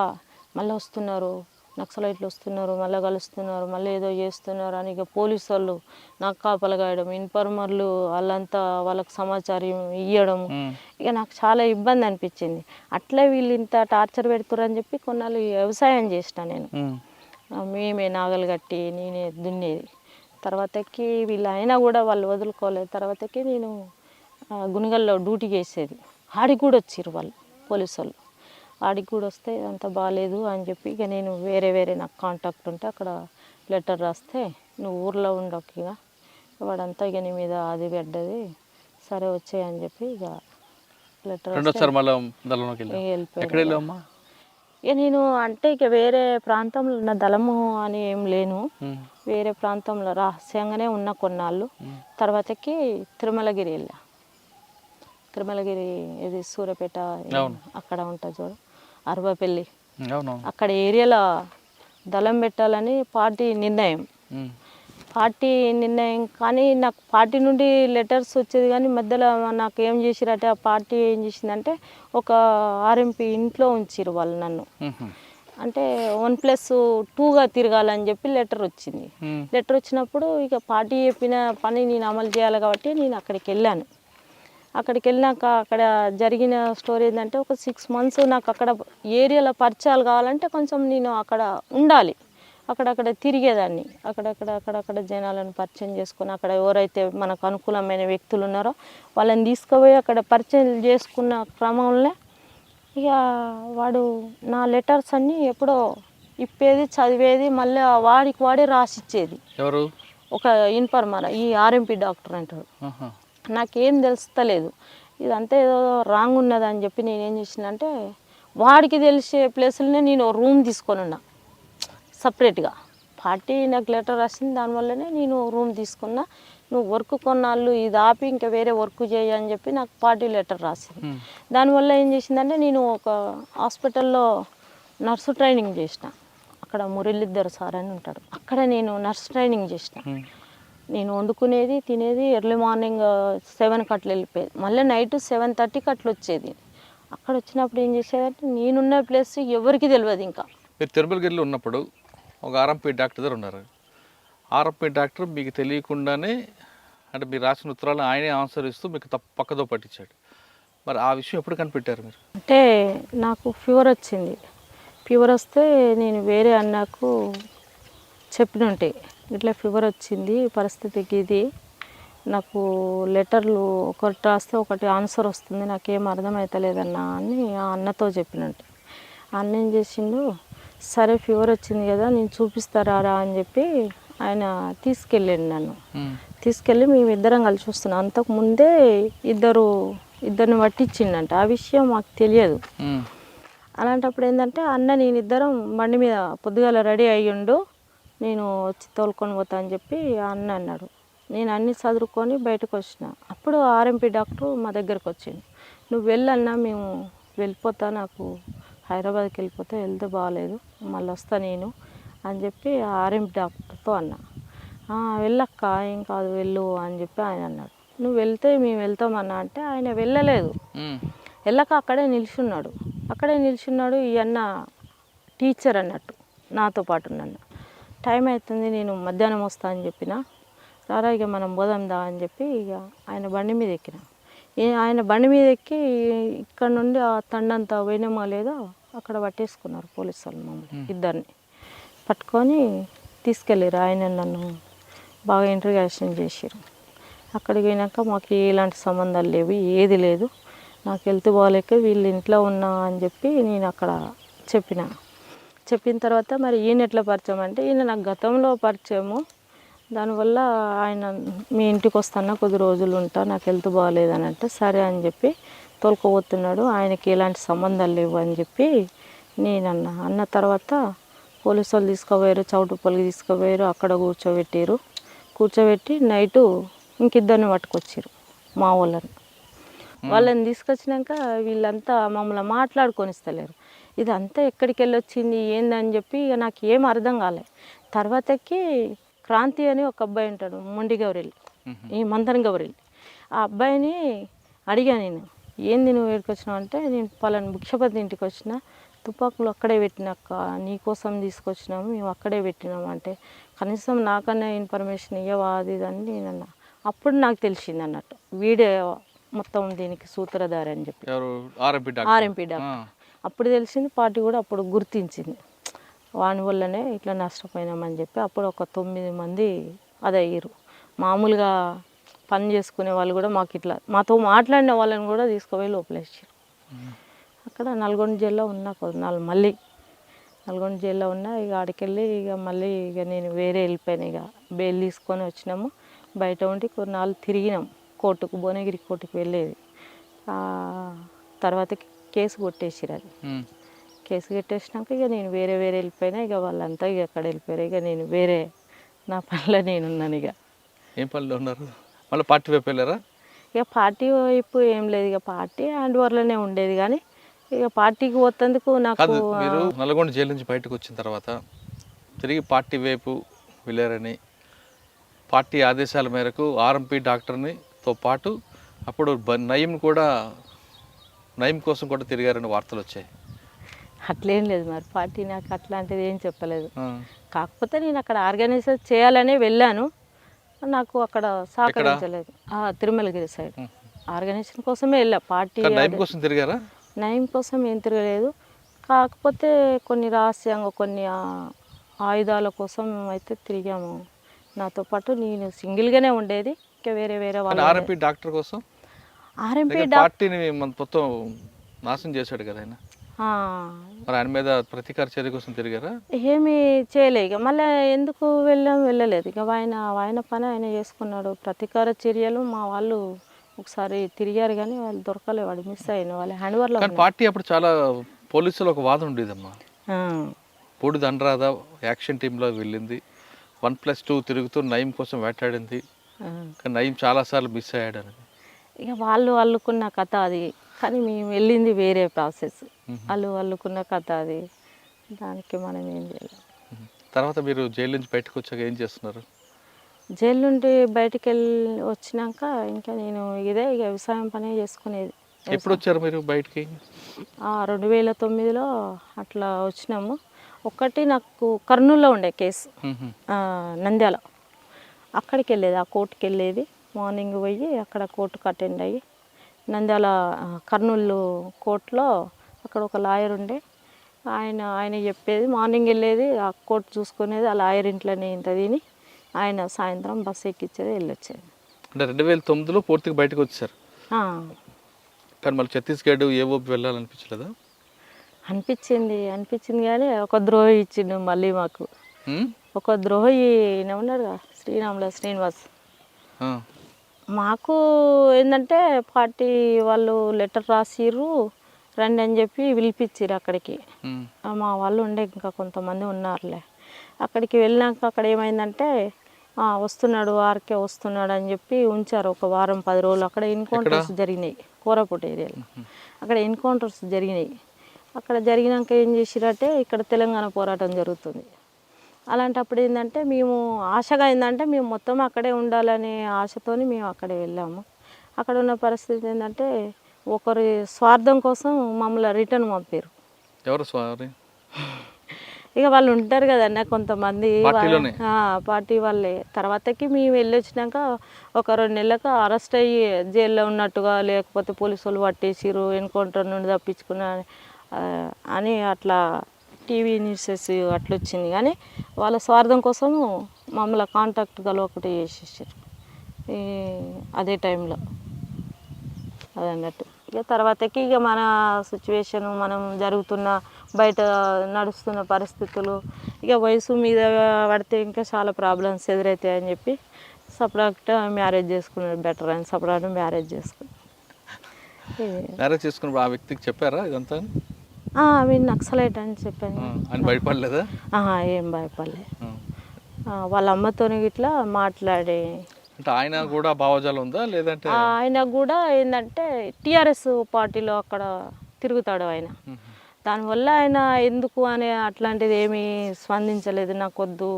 S3: మళ్ళీ వస్తున్నారు, నక్సలైట్లు వస్తున్నారు, మళ్ళీ కలుస్తున్నారు, మళ్ళీ ఏదో చేస్తున్నారు అని ఇక పోలీసు వాళ్ళు నాకు కాపలగాయడం, ఇన్ఫార్మర్లు వాళ్ళంతా వాళ్ళకి సమాచారం ఇవ్వడం, ఇక నాకు చాలా ఇబ్బంది అనిపించింది. అట్లే వీళ్ళు ఇంత టార్చర్ పెడుతురని చెప్పి కొన్నాళ్ళు వ్యవసాయం చేసిన నేను. మేమే నాగలు కట్టి నేనే దున్నేది. తర్వాతకి వీళ్ళు అయినా కూడా వాళ్ళు వదులుకోలేదు. తర్వాతకి నేను గుణగల్లో డ్యూటీ చేసేది. ఆడికి కూడా వచ్చిర్రు వాళ్ళు పోలీసు వాళ్ళు. ఆడికి కూడా వస్తే అంత బాగాలేదు అని చెప్పి ఇక నేను వేరే నాకు కాంటాక్ట్ ఉంటే అక్కడ లెటర్ రాస్తే, నువ్వు ఊర్లో ఉండకు ఇక వాడంతా ఇక నీ మీద అది పడ్డది, సరే వచ్చాయని చెప్పి ఇక లెటర్ వెళ్ళిపోయాను. ఇక నేను అంటే ఇక వేరే ప్రాంతంలో ఉన్న దళము అని ఏం లేను, వేరే ప్రాంతంలో రహస్యంగానే ఉన్న కొన్నాళ్ళు. తర్వాతకి తిరుమలగిరి వెళ్ళా. తిరుమలగిరి ఇది సూర్యాపేట అక్కడ ఉంటుంది చూడు, అరవపల్లి, అక్కడ ఏరియాలో దళం పెట్టాలని పార్టీ నిర్ణయం. పార్టీ నిర్ణయం కానీ నాకు పార్టీ నుండి లెటర్స్ వచ్చేది కానీ మధ్యలో నాకు ఏం చేసిరంటే ఆ పార్టీ ఏం చేసిందంటే ఒక ఆర్ఎంపీ ఇంట్లో ఉంచిరు వాళ్ళు నన్ను. అంటే 1+2గా తిరగాలని చెప్పి లెటర్ వచ్చింది. లెటర్ వచ్చినప్పుడు ఇక పార్టీ చెప్పిన పని నేను అమలు చేయాలి కాబట్టి నేను అక్కడికి వెళ్ళాను. అక్కడికి వెళ్ళినాక అక్కడ జరిగిన స్టోరీ ఏంటంటే ఒక 6 months నాకు అక్కడ ఏరియాలో పరిచయాలు కావాలంటే కొంచెం నేను అక్కడ ఉండాలి. అక్కడక్కడ తిరిగేదాన్ని, అక్కడక్కడ జనాలను పరిచయం చేసుకొని అక్కడ ఎవరైతే మనకు అనుకూలమైన వ్యక్తులు ఉన్నారో వాళ్ళని తీసుకుపోయి అక్కడ పరిచయం చేసుకున్న క్రమంలో ఇక వాడు నా లెటర్స్ అన్నీ ఎప్పుడో ఇప్పేది, చదివేది, మళ్ళీ వాడికి వాడే రాసిచ్చేది.
S2: ఎవరు?
S3: ఒక ఇన్ఫర్మర్, ఈ ఆర్ఎంపీ డాక్టర్ అంటాడు. నాకేం తెలుస్తలేదు, ఇదంతా ఏదో రాంగ్ ఉన్నదని చెప్పి నేనేం చేసినంటే వాడికి తెలిసే ప్లేసులనే నేను రూమ్ తీసుకొని ఉన్నా సపరేట్గా. పార్టీ నాకు లెటర్ రాసింది, దానివల్లనే నేను రూమ్ తీసుకున్నా. నువ్వు వర్క్ కొన్నాళ్ళు ఇది ఆపి ఇంకా వేరే వర్క్ చేయి అని చెప్పి నాకు పార్టీ లెటర్ రాసింది. దానివల్ల ఏం చేసిందంటే నేను ఒక హాస్పిటల్లో నర్సు ట్రైనింగ్ చేసిన. అక్కడ మురళీధర్ సార్ అని ఉంటాడు, అక్కడ నేను నర్స్ ట్రైనింగ్ చేసిన. నేను వండుకునేది తినేది ఎర్లీ మార్నింగ్ 7కి అట్లా వెళ్ళిపోయేది, మళ్ళీ నైట్ 7:30కి అట్లా వచ్చేది. అక్కడ వచ్చినప్పుడు ఏం చేసేదంటే నేనున్న ప్లేస్ ఎవరికి తెలియదు. ఇంకా
S2: మీరు తిరుమలగిరిలో ఉన్నప్పుడు ఒక ఆర్ఎంపీ డాక్టర్ దగ్గర ఉన్నారు. ఆర్ఎంపీ డాక్టర్ మీకు తెలియకుండానే అంటే మీరు రాసిన ఉత్తరాలు ఆయనే ఆన్సర్ ఇస్తూ మీకు పక్కదో పట్టించాడు. మరి ఆ విషయం ఎప్పుడు కనిపెట్టారు మీరు?
S3: అంటే నాకు ఫీవర్ వచ్చింది. ఫీవర్ వస్తే నేను వేరే అన్నకు చెప్పినుంటే ఇట్లా ఫీవర్ వచ్చింది, పరిస్థితికి ఇది, నాకు లెటర్లు ఒకటి రాస్తే ఒకటి ఆన్సర్ వస్తుంది, నాకేం అర్థమవుతలేదన్నా అని ఆ అన్నతో చెప్పినట్టు. అన్న ఏం చేసిండు, సరే ఫీవర్ వచ్చింది కదా నేను చూపిస్తారా అని చెప్పి ఆయన తీసుకెళ్ళండి. నన్ను తీసుకెళ్ళి మేమిద్దరం కలిసి వస్తున్నాం. అంతకుముందే ఇద్దరిని పట్టించిండంట, ఆ విషయం మాకు తెలియదు. అలాంటప్పుడు ఏంటంటే అన్న నేను ఇద్దరం బండి మీద పొద్దుగాల రెడీ అయ్యిండు, నేను వచ్చి తోలుకొని పోతా అని చెప్పి ఆ అన్న అన్నాడు. నేను అన్ని చదువుకొని బయటకు వచ్చిన. అప్పుడు ఆర్ఎంపీ డాక్టర్ మా దగ్గరకు వచ్చిండు. నువ్వు వెళ్ళన్నా, మేము వెళ్ళిపోతా, నాకు హైదరాబాద్కి వెళ్ళిపోతే వెళ్తే బాగాలేదు, మళ్ళీ వస్తా నేను అని చెప్పి ఆర్ఎంపీ డాక్టర్తో అన్నా. వెళ్ళక్క ఏం కాదు వెళ్ళు అని చెప్పి ఆయన అన్నాడు. నువ్వు వెళ్తే మేము వెళ్తామన్నా అంటే ఆయన వెళ్ళలేదు. వెళ్ళక అక్కడే నిల్చున్నాడు. ఈ అన్న టీచర్ అన్నట్టు నాతో పాటు నన్ను. టైం అవుతుంది నేను మధ్యాహ్నం వస్తా అని చెప్పిన. రారా ఇక మనం పోదాందా అని చెప్పి ఇక ఆయన బండి మీద ఎక్కిన. ఆయన బండి మీద ఎక్కి ఇక్కడ నుండి ఆ తండంతా పోయినామో లేదో అక్కడ పట్టేసుకున్నారు పోలీసు వాళ్ళు మమ్మల్ని ఇద్దరిని పట్టుకొని తీసుకెళ్ళారు. ఆయన నన్ను బాగా ఇంటర్గాషన్ చేశారు. అక్కడికి పోయినాక మాకు ఎలాంటి సంబంధాలు లేవు, ఏది లేదు, నాకు హెల్త్ బాగాలేక వీళ్ళు ఇంట్లో ఉన్నా అని చెప్పి నేను అక్కడ చెప్పిన తర్వాత మరి ఈయన ఎట్లా పరిచయం అంటే ఈయన నాకు గతంలో పరిచయము. దానివల్ల ఆయన మీ ఇంటికి వస్తాను కొద్ది రోజులు ఉంటా, నాకు హెల్త్ బాగాలేదని అంటే సరే అని చెప్పి తోలుకోబోతున్నాడు. ఆయనకి ఎలాంటి సంబంధాలు లేవు అని చెప్పి నేను అన్న తర్వాత పోలీసు వాళ్ళు తీసుకుపోయారు, చౌటుపల్లికి తీసుకుపోయారు. అక్కడ కూర్చోబెట్టి నైటు ఇంకిద్దరిని పట్టుకొచ్చారు మా వాళ్ళని తీసుకొచ్చినాక వీళ్ళంతా మమ్మల్ని మాట్లాడుకొని ఇస్తలేరు. ఇదంతా ఎక్కడికి వెళ్ళి వచ్చింది ఏందని చెప్పి ఇక నాకు ఏం అర్థం కాలే. తర్వాతకి క్రాంతి అని ఒక అబ్బాయి ఉంటాడు, మొండి గౌరెల్లి, ఈ మందన్ గౌరెల్లి. ఆ అబ్బాయిని అడిగా నేను, ఏంది నువ్వు ఎక్కడికి వచ్చినావు అంటే నేను పలానా భిక్షపతి ఇంటికి వచ్చిన, తుపాకులు అక్కడే పెట్టినాక నీకోసం తీసుకొచ్చినాము, మేము అక్కడే పెట్టినాము అంటే కనీసం నాకన్నా ఇన్ఫర్మేషన్ ఇవ్వవా అది అని నేను అన్నా. అప్పుడు నాకు తెలిసింది అన్నట్టు వీడే మొత్తం దీనికి సూత్రధారి అని చెప్పి ఆర్ఎంపీ డాక్టర్. అప్పుడు తెలిసింది, పార్టీ కూడా అప్పుడు గుర్తించింది. వాని వల్లనే ఇట్లా నష్టపోయినామని చెప్పి అప్పుడు ఒక 9 మంది అది అయ్యారు. మామూలుగా పని చేసుకునే వాళ్ళు కూడా మాకు ఇట్లా మాతో మాట్లాడిన వాళ్ళని కూడా తీసుకుపోయి లోపలేసారు. అక్కడ నల్గొండ జైల్లో ఉన్నా కొన్నాళ్ళు, మళ్ళీ నల్గొండ జైల్లో ఉన్నా. ఇక ఆడికెళ్ళి ఇక మళ్ళీ ఇక నేను వేరే వెళ్ళిపోయాను. ఇక బెయిల్ తీసుకొని వచ్చినాము, బయట ఉండి కొన్నాళ్ళు తిరిగినాం కోర్టుకు, భువనగిరి కోర్టుకు వెళ్ళేది. తర్వాత కేసు కొట్టేసిరు. అది కేసు కట్టేసినాక ఇక నేను వేరే వెళ్ళిపోయినా. ఇక వాళ్ళంతా ఇక అక్కడ వెళ్ళిపోయారు. ఇక నేను వేరే నా పనిలో నేనున్నాను. ఇక
S2: ఏం పనిలో ఉన్నారు? మళ్ళీ పార్టీ వైపు వెళ్ళారా?
S3: ఇక పార్టీ వైపు ఏం లేదు, ఇక పార్టీ హ్యాండ్ ఓవర్లోనే ఉండేది. కానీ ఇక పార్టీకి పోతందుకు నాకు
S2: మీరు నల్గొండ జైలు నుంచి బయటకు వచ్చిన తర్వాత తిరిగి పార్టీ వైపు వెళ్ళారని పార్టీ ఆదేశాల మేరకు ఆర్ఎంపీ డాక్టర్నితో పాటు అప్పుడు నయం కూడా నయం కోసం కూడా తిరిగారని వార్తలు వచ్చాయి.
S3: అట్లేం లేదు మరి, పార్టీ నాకు అట్లాంటిది ఏం చెప్పలేదు. కాకపోతే నేను అక్కడ ఆర్గనైజ్ చేయాలనే వెళ్ళాను, నాకు అక్కడ సహకరించలేదు. తిరుమలగిరి సైడ్ ఆర్గనైజేషన్ కోసమే వెళ్ళా. పార్టీ
S2: నయం కోసం తిరిగారా?
S3: నయం కోసం ఏం తిరగలేదు, కాకపోతే కొన్ని రహస్యంగా కొన్ని ఆయుధాల కోసం అయితే తిరిగాము. నాతో పాటు నేను సింగిల్గానే ఉండేది, ఇంకా వేరే వేరే వాళ్ళు.
S2: ఆర్ఎంపీ డాక్టర్ కోసం
S3: ఆర్ఎంపీ
S2: పార్టీని మొత్తం నాశనం చేశాడు కదా ఆయన. మరి ఆయన మీద ప్రతీకార చర్య కోసం తిరిగారా?
S3: ఏమీ చేయలే. ఇక మళ్ళీ ఎందుకు వెళ్ళలేదు. ఇక ఆయన పని ఆయన చేసుకున్నాడు. ప్రతీకార చర్యలు మా వాళ్ళు ఒకసారి తిరిగారు కానీ వాళ్ళు దొరకలే, వాడు మిస్ అయిన వాళ్ళ హ్యాండ్ ఓవర్లో.
S2: కానీ పార్టీ అప్పుడు చాలా పోలీసులు ఒక వాదన ఉండేదమ్మా, పూడి దండరాధ యాక్షన్ టీంలో వెళ్ళింది, 1+2 తిరుగుతూ నయం కోసం వేటాడింది, కానీ నయం చాలాసార్లు మిస్ అయ్యాడు అని.
S3: ఇక వాళ్ళు అల్లుకున్న కథ అది, కానీ మేము వెళ్ళింది వేరే ప్రాసెస్. వాళ్ళు అల్లుకున్న కథ అది, దానికి మనం ఏం చేయలేం.
S2: తర్వాత మీరు జైలు నుంచి బయటకు వచ్చాక ఏం చేస్తున్నారు?
S3: జైలు నుండి బయటికి వచ్చినాక ఇంకా నేను ఇక వ్యవసాయం పనే చేసుకునేది.
S2: ఎప్పుడు వచ్చారు మీరు బయటికి?
S3: 2009లో అట్లా వచ్చినాము. ఒకటి నాకు కర్నూలులో ఉండే కేసు, నంద్యాల, అక్కడికి వెళ్ళేది, ఆ కోర్టుకి వెళ్ళేది. మార్నింగ్ పోయి అక్కడ కోర్టుకు అటెండ్ అయ్యి నంద్యాల కర్నూలు కోర్టులో అక్కడ ఒక లాయర్ ఉండే, ఆయన చెప్పేది, మార్నింగ్ వెళ్ళేది ఆ కోర్టు చూసుకునేది, ఆ లాయర్ ఇంట్లోనే ఇంత తిని ఆయన సాయంత్రం బస్సు ఎక్కించేది, వెళ్ళొచ్చేది.
S2: అంటే 2009లో పూర్తిగా బయటకు వచ్చారు. కానీ మళ్ళీ ఛత్తీస్గఢ్ ఏవోపి వెళ్ళాలనిపించలేదా?
S3: అనిపించింది కానీ ఒక ద్రోహి ఇచ్చిండు మళ్ళీ మాకు. ఒక ద్రోహి ఉన్నాడు కదా, శ్రీనివాస్. మాకు ఏంటంటే పార్టీ వాళ్ళు లెటర్ రాసిర్రు, రండి అని చెప్పి పిలిపించారు అక్కడికి. మా వాళ్ళు ఉండే ఇంకా కొంతమంది ఉన్నారులే. అక్కడికి వెళ్ళినాక అక్కడ ఏమైందంటే వస్తున్నాడు, ఆర్కే వస్తున్నాడు అని చెప్పి ఉంచారు ఒక వారం 10 రోజులు. అక్కడ ఎన్కౌంటర్స్ జరిగినాయి, కోరాపుట్ ఏరియాలో అక్కడ ఎన్కౌంటర్స్ జరిగినాయి. అక్కడ జరిగినాక ఏం చేసిరంటే ఇక్కడ తెలంగాణ పోరాటం జరుగుతుంది. అలాంటప్పుడు ఏంటంటే మేము ఆశగా ఏంటంటే మేము మొత్తం అక్కడే ఉండాలనే ఆశతోని మేము అక్కడే వెళ్ళాము. అక్కడ ఉన్న పరిస్థితి ఏంటంటే ఒకరి స్వార్థం కోసం మమ్మల్ని రిటర్న్ పంపారు.
S2: ఎవరు స్వారీ?
S3: ఇక వాళ్ళు ఉంటారు కదన్న కొంతమంది పార్టీ వాళ్ళే. తర్వాతకి మేము వెళ్ళొచ్చినాక ఒక 2 నెలలకు అరెస్ట్ అయ్యి జైల్లో ఉన్నట్టుగా, లేకపోతే పోలీసు వాళ్ళు పట్టేసిరు, ఎన్కౌంటర్ నుండి తప్పించుకున్నా అని అట్లా టీవీ న్యూసెస్ అట్లా వచ్చింది. కానీ వాళ్ళ స్వార్థం కోసం మమ్మల్ని కాంటాక్ట్ ఒకటి చేసేసారు అదే టైంలో. అదన్నట్టు ఇక తర్వాతకి ఇక మన సిచ్యువేషన్, మనం జరుగుతున్న బయట నడుస్తున్న పరిస్థితులు, ఇక వయసు మీద పడితే ఇంకా చాలా ప్రాబ్లమ్స్ ఎదురవుతాయని చెప్పి సపరేట్గా మ్యారేజ్ చేసుకున్నాడు బెటర్ అని సపరేట్గా మ్యారేజ్ చేసుకున్నాడు.
S2: మ్యారేజ్ చేసుకున్నప్పుడు ఆ వ్యక్తికి చెప్పారా ఇదంతా?
S3: మీరు నక్సలైట్ అని చెప్పాను.
S2: భయపడలేదా?
S3: ఏం భయపడలే. వాళ్ళ అమ్మతోని ఇట్లా మాట్లాడే.
S2: అంటే ఆయన కూడా భావజాలం ఉందా లేదంటే?
S3: ఆయన కూడా ఏంటంటే టీఆర్ఎస్ పార్టీలో అక్కడ తిరుగుతాడు ఆయన. దానివల్ల ఆయన ఎందుకు అనే అట్లాంటిది ఏమీ స్పందించలేదు. నాకు వద్దు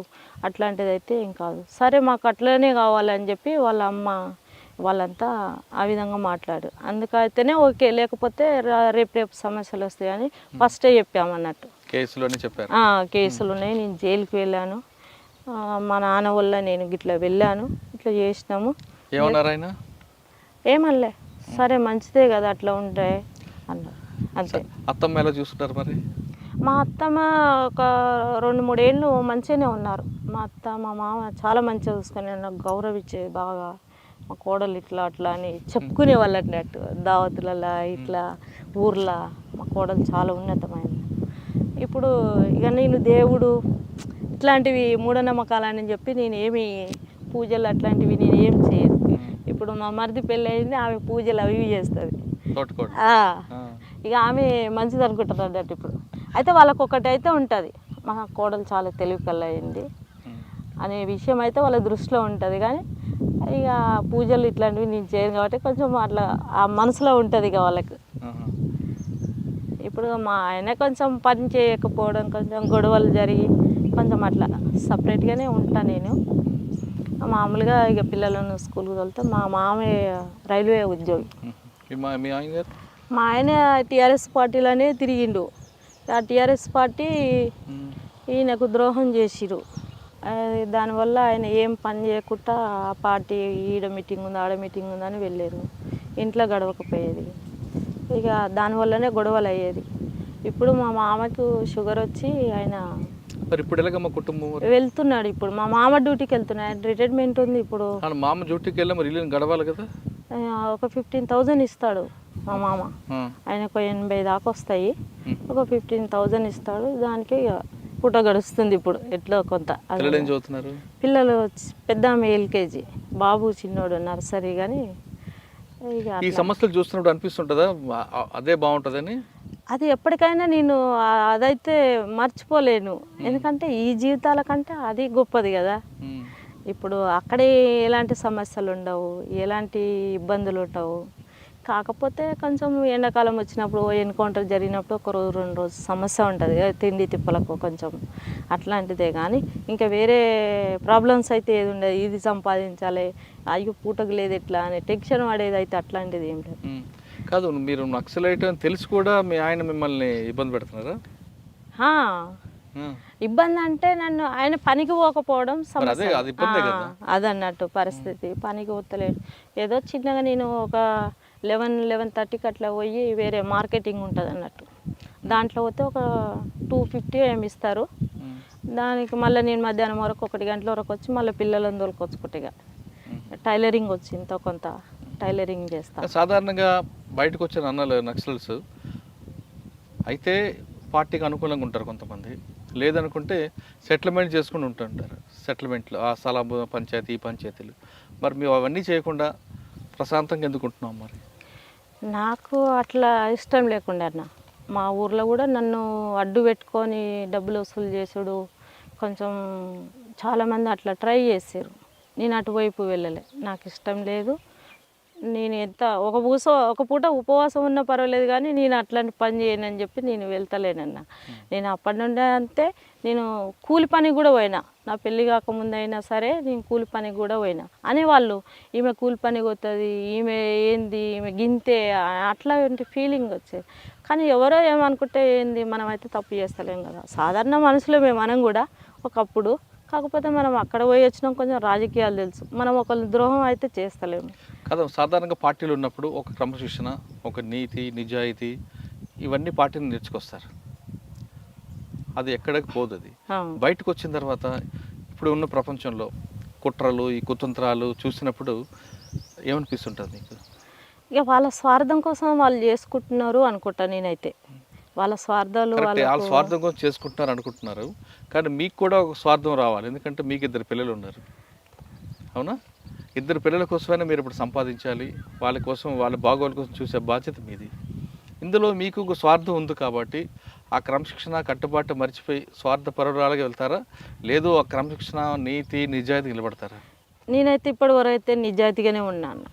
S3: అట్లాంటిది అయితే ఏం కాదు, సరే మాకు అట్లనే కావాలని చెప్పి వాళ్ళ అమ్మ వాళ్ళంతా ఆ విధంగా మాట్లాడు. అందుకైతేనే ఓకే, లేకపోతే రేపు సమస్యలు వస్తాయని ఫస్టే చెప్పామన్నట్టు.
S2: కేసులోనే చెప్పారు?
S3: కేసులు ఉన్నాయి, నేను జైలుకి వెళ్ళాను, మా నాన్న వల్ల నేను ఇట్లా వెళ్ళాను, ఇట్లా చేసినాము.
S2: ఏమన్నారు ఆయన?
S3: ఏమనలే, సరే మంచిదే కదా అట్లా ఉంటాయి అన్నారు అంతే.
S2: అత్తమ్మ ఎలా చూసుకుంటారు మరి?
S3: మా అత్తమ్మ ఒక 2-3 ఏళ్ళు మంచిగానే ఉన్నారు. మా అత్త మా మామ చాలా మంచిగా చూసుకొని నాకు గౌరవించేది బాగా. మా కోడలు ఇట్లా అట్లా అని చెప్పుకునే వాళ్ళు అన్నట్టు, దావతులలో ఇట్లా ఊర్లో మా కోడలు చాలా ఉన్నతమైనది. ఇప్పుడు ఇక నేను దేవుడు ఇట్లాంటివి మూఢనమ్మకాలని చెప్పి నేను ఏమి పూజలు అట్లాంటివి నేను ఏం చేయను. ఇప్పుడు మా మరిది పెళ్ళి అయింది, ఆమె పూజలు అవి చేస్తుంది. ఇక ఆమె మంచిది అనుకుంటారు అన్నట్టు. ఇప్పుడు అయితే వాళ్ళకు ఒకటి అయితే ఉంటుంది, మా కోడలు చాలా తెలివి కల్లా అయింది అనే విషయం అయితే వాళ్ళ దృష్టిలో ఉంటుంది. కానీ ఇక పూజలు ఇట్లాంటివి నేను చేయను కాబట్టి కొంచెం అట్లా ఆ మనసులో ఉంటుంది ఇక వాళ్ళకి. ఇప్పుడు మా ఆయన కొంచెం పని చేయకపోవడం, కొంచెం గొడవలు జరిగి కొంచెం అట్లా సపరేట్గానే ఉంటాను నేను. మామూలుగా ఇక పిల్లలను స్కూల్కి వెళ్తే మా మామయ్య రైల్వే ఉద్యోగి.
S2: మీ ఆయన గారు?
S3: మా ఆయన టీఆర్ఎస్ పార్టీలోనే తిరిగిండు. ఆ టీఆర్ఎస్ పార్టీ ఈయనకు ద్రోహం చేసిరు. దానివల్ల ఆయన ఏం పని చేయకుండా ఆ పార్టీ ఈడ మీటింగ్ ఉంది ఆడ మీటింగ్ ఉందని వెళ్ళారు. ఇంట్లో గడవకపోయేది. ఇక దానివల్లనే గొడవలు అయ్యేది. ఇప్పుడు మా మామకు షుగర్ వచ్చి ఆయన
S2: మరి ఇప్పుడు ఎలాగమ్మా కుటుంబం
S3: వెళ్తున్నాడు. ఇప్పుడు మా మామ డ్యూటీకి వెళ్తున్నాడు. రిటైర్మెంట్ ఉంది ఇప్పుడు.
S2: మామ డ్యూటీకి వెళ్ళి మరి ఇల్లు గడవాలి కదా.
S3: ఒక 15,000 ఇస్తాడు మా మామ. ఆయనకు 80 దాకా వస్తాయి. ఒక 15,000 ఇస్తాడు. దానికి పూట గడుస్తుంది ఇప్పుడు ఎట్లా కొంత. పిల్లలు పెద్ద ఆమె LKG, బాబు చిన్నోడు నర్సరీ. కానీ
S2: ఈ సమస్యలు చూస్తున్నప్పుడు అనిపిస్తుంటుందా అదే బాగుంటుందని?
S3: అది ఎప్పటికైనా నేను అదైతే మర్చిపోలేను. ఎందుకంటే ఈ జీవితాల కంటే అది గొప్పది కదా. ఇప్పుడు అక్కడే ఎలాంటి సమస్యలు ఉండవు, ఎలాంటి ఇబ్బందులు ఉండవు. కాకపోతే కొంచెం ఎండాకాలం వచ్చినప్పుడు ఎన్కౌంటర్ జరిగినప్పుడు ఒక రోజు 2 రోజులు సమస్య ఉంటుంది, తిండి తిప్పలకు కొంచెం అట్లాంటిదే. కానీ ఇంకా వేరే ప్రాబ్లమ్స్ అయితే ఏది ఉండదు. ఇది సంపాదించాలి, అయ్యో పూటకు లేదు ఎట్లా అని టెన్షన్ పడేది అయితే అట్లాంటిది ఏం లేదు.
S2: కాదు, మీరు నక్సలైట్ అని తెలిసి కూడా మీ ఆయన మిమ్మల్ని ఇబ్బంది పెడుతున్నారా?
S3: ఇబ్బంది అంటే నన్ను ఆయన పనికి పోకపోవడం సమస్య అదన్నట్టు పరిస్థితి. పనికి పోతలేడు. ఏదో చిన్నగా నేను ఒక 11-11:30కి అట్లా పోయి వేరే మార్కెటింగ్ ఉంటుంది అన్నట్టు, దాంట్లో పోతే ఒక 250 ఏమి ఇస్తారు. దానికి మళ్ళీ నేను మధ్యాహ్నం వరకు 1 గంటల వరకు వచ్చి మళ్ళీ పిల్లలను తోలుకొచ్చుకుంటే టైలరింగ్ వచ్చి ఇంత కొంత టైలరింగ్ చేస్తాను.
S2: సాధారణంగా బయటకు వచ్చిన అన్నలు నక్సల్స్ అయితే పార్టీకి అనుకూలంగా ఉంటారు కొంతమంది, లేదనుకుంటే సెటిల్మెంట్ చేసుకుని ఉంటుంటారు. సెటిల్మెంట్లు ఆ స్థల పంచాయతీ ఈ పంచాయతీలు. మరి మేము అవన్నీ చేయకుండా ప్రశాంతంగా ఎందుకు ఉంటున్నాం? మరి
S3: నాకు అట్లా ఇష్టం లేకుండా అన్న, మా ఊర్లో కూడా నన్ను అడ్డు పెట్టుకొని డబ్బులు వసూలు చేసుడు కొంచెం చాలామంది అట్లా ట్రై చేశారు. నేను అటువైపు వెళ్ళలే, నాకు ఇష్టం లేదు. నేను ఎంత ఒక పూట ఉపవాసం ఉన్నా పర్వాలేదు, కానీ నేను అట్లాంటి పని చేయనని చెప్పి నేను వెళ్తలేనన్నా. నేను అప్పటి నుండి అంతే. నేను కూలి పనికి కూడా పోయినా, నా పెళ్ళి కాకముందు అయినా సరే నేను కూలి పనికి కూడా పోయినా. అనేవాళ్ళు ఈమె కూలి పనికి పోతుంది, ఈమె ఏంది, ఈమె గింతే, అట్లాంటి ఫీలింగ్ వచ్చేది. కానీ ఎవరో ఏమనుకుంటే ఏంది, మనం అయితే తప్పు చేస్తలేం కదా. సాధారణ మనుషులమే మనం కూడా ఒకప్పుడు. కాకపోతే మనం అక్కడ పోయి వచ్చినాం, కొంచెం రాజకీయాలు తెలుసు, మనం ఒకరిని ద్రోహం అయితే చేస్తలేము
S2: కదా. సాధారణంగా పార్టీలు ఉన్నప్పుడు ఒక క్రమశిక్షణ, ఒక నీతి, నిజాయితీ ఇవన్నీ పార్టీని నేర్చుకొస్తారు. అది ఎక్కడికి పోదు. అది బయటకు వచ్చిన తర్వాత ఇప్పుడు ఉన్న ప్రపంచంలో కుట్రలు, ఈ కుతంత్రాలు చూసినప్పుడు ఏమనిపిస్తుంటుంది మీకు?
S3: ఇక వాళ్ళ స్వార్థం కోసం వాళ్ళు చేసుకుంటున్నారు అనుకుంటా నేనైతే. వాళ్ళ స్వార్థాలు
S2: వాళ్ళ స్వార్థం కోసం చేసుకుంటున్నారు అనుకుంటున్నారు. కానీ మీకు కూడా ఒక స్వార్థం రావాలి, ఎందుకంటే మీకు 2 పిల్లలు ఉన్నారు, అవునా? 2 పిల్లల కోసమైనా మీరు ఇప్పుడు సంపాదించాలి, వాళ్ళ కోసం, వాళ్ళ బాగోగుల కోసం చూసే బాధ్యత మీది. ఇందులో మీకు ఒక స్వార్థం ఉంది కాబట్టి ఆ క్రమశిక్షణ కట్టుబాటు మర్చిపోయి స్వార్థపరురాలుగా వెళ్తారా, లేదు ఆ క్రమశిక్షణ నీతి నిజాయితీ నిలబడతారా?
S3: నేనైతే ఇప్పటివరకు నిజాయితీగానే ఉన్నాను.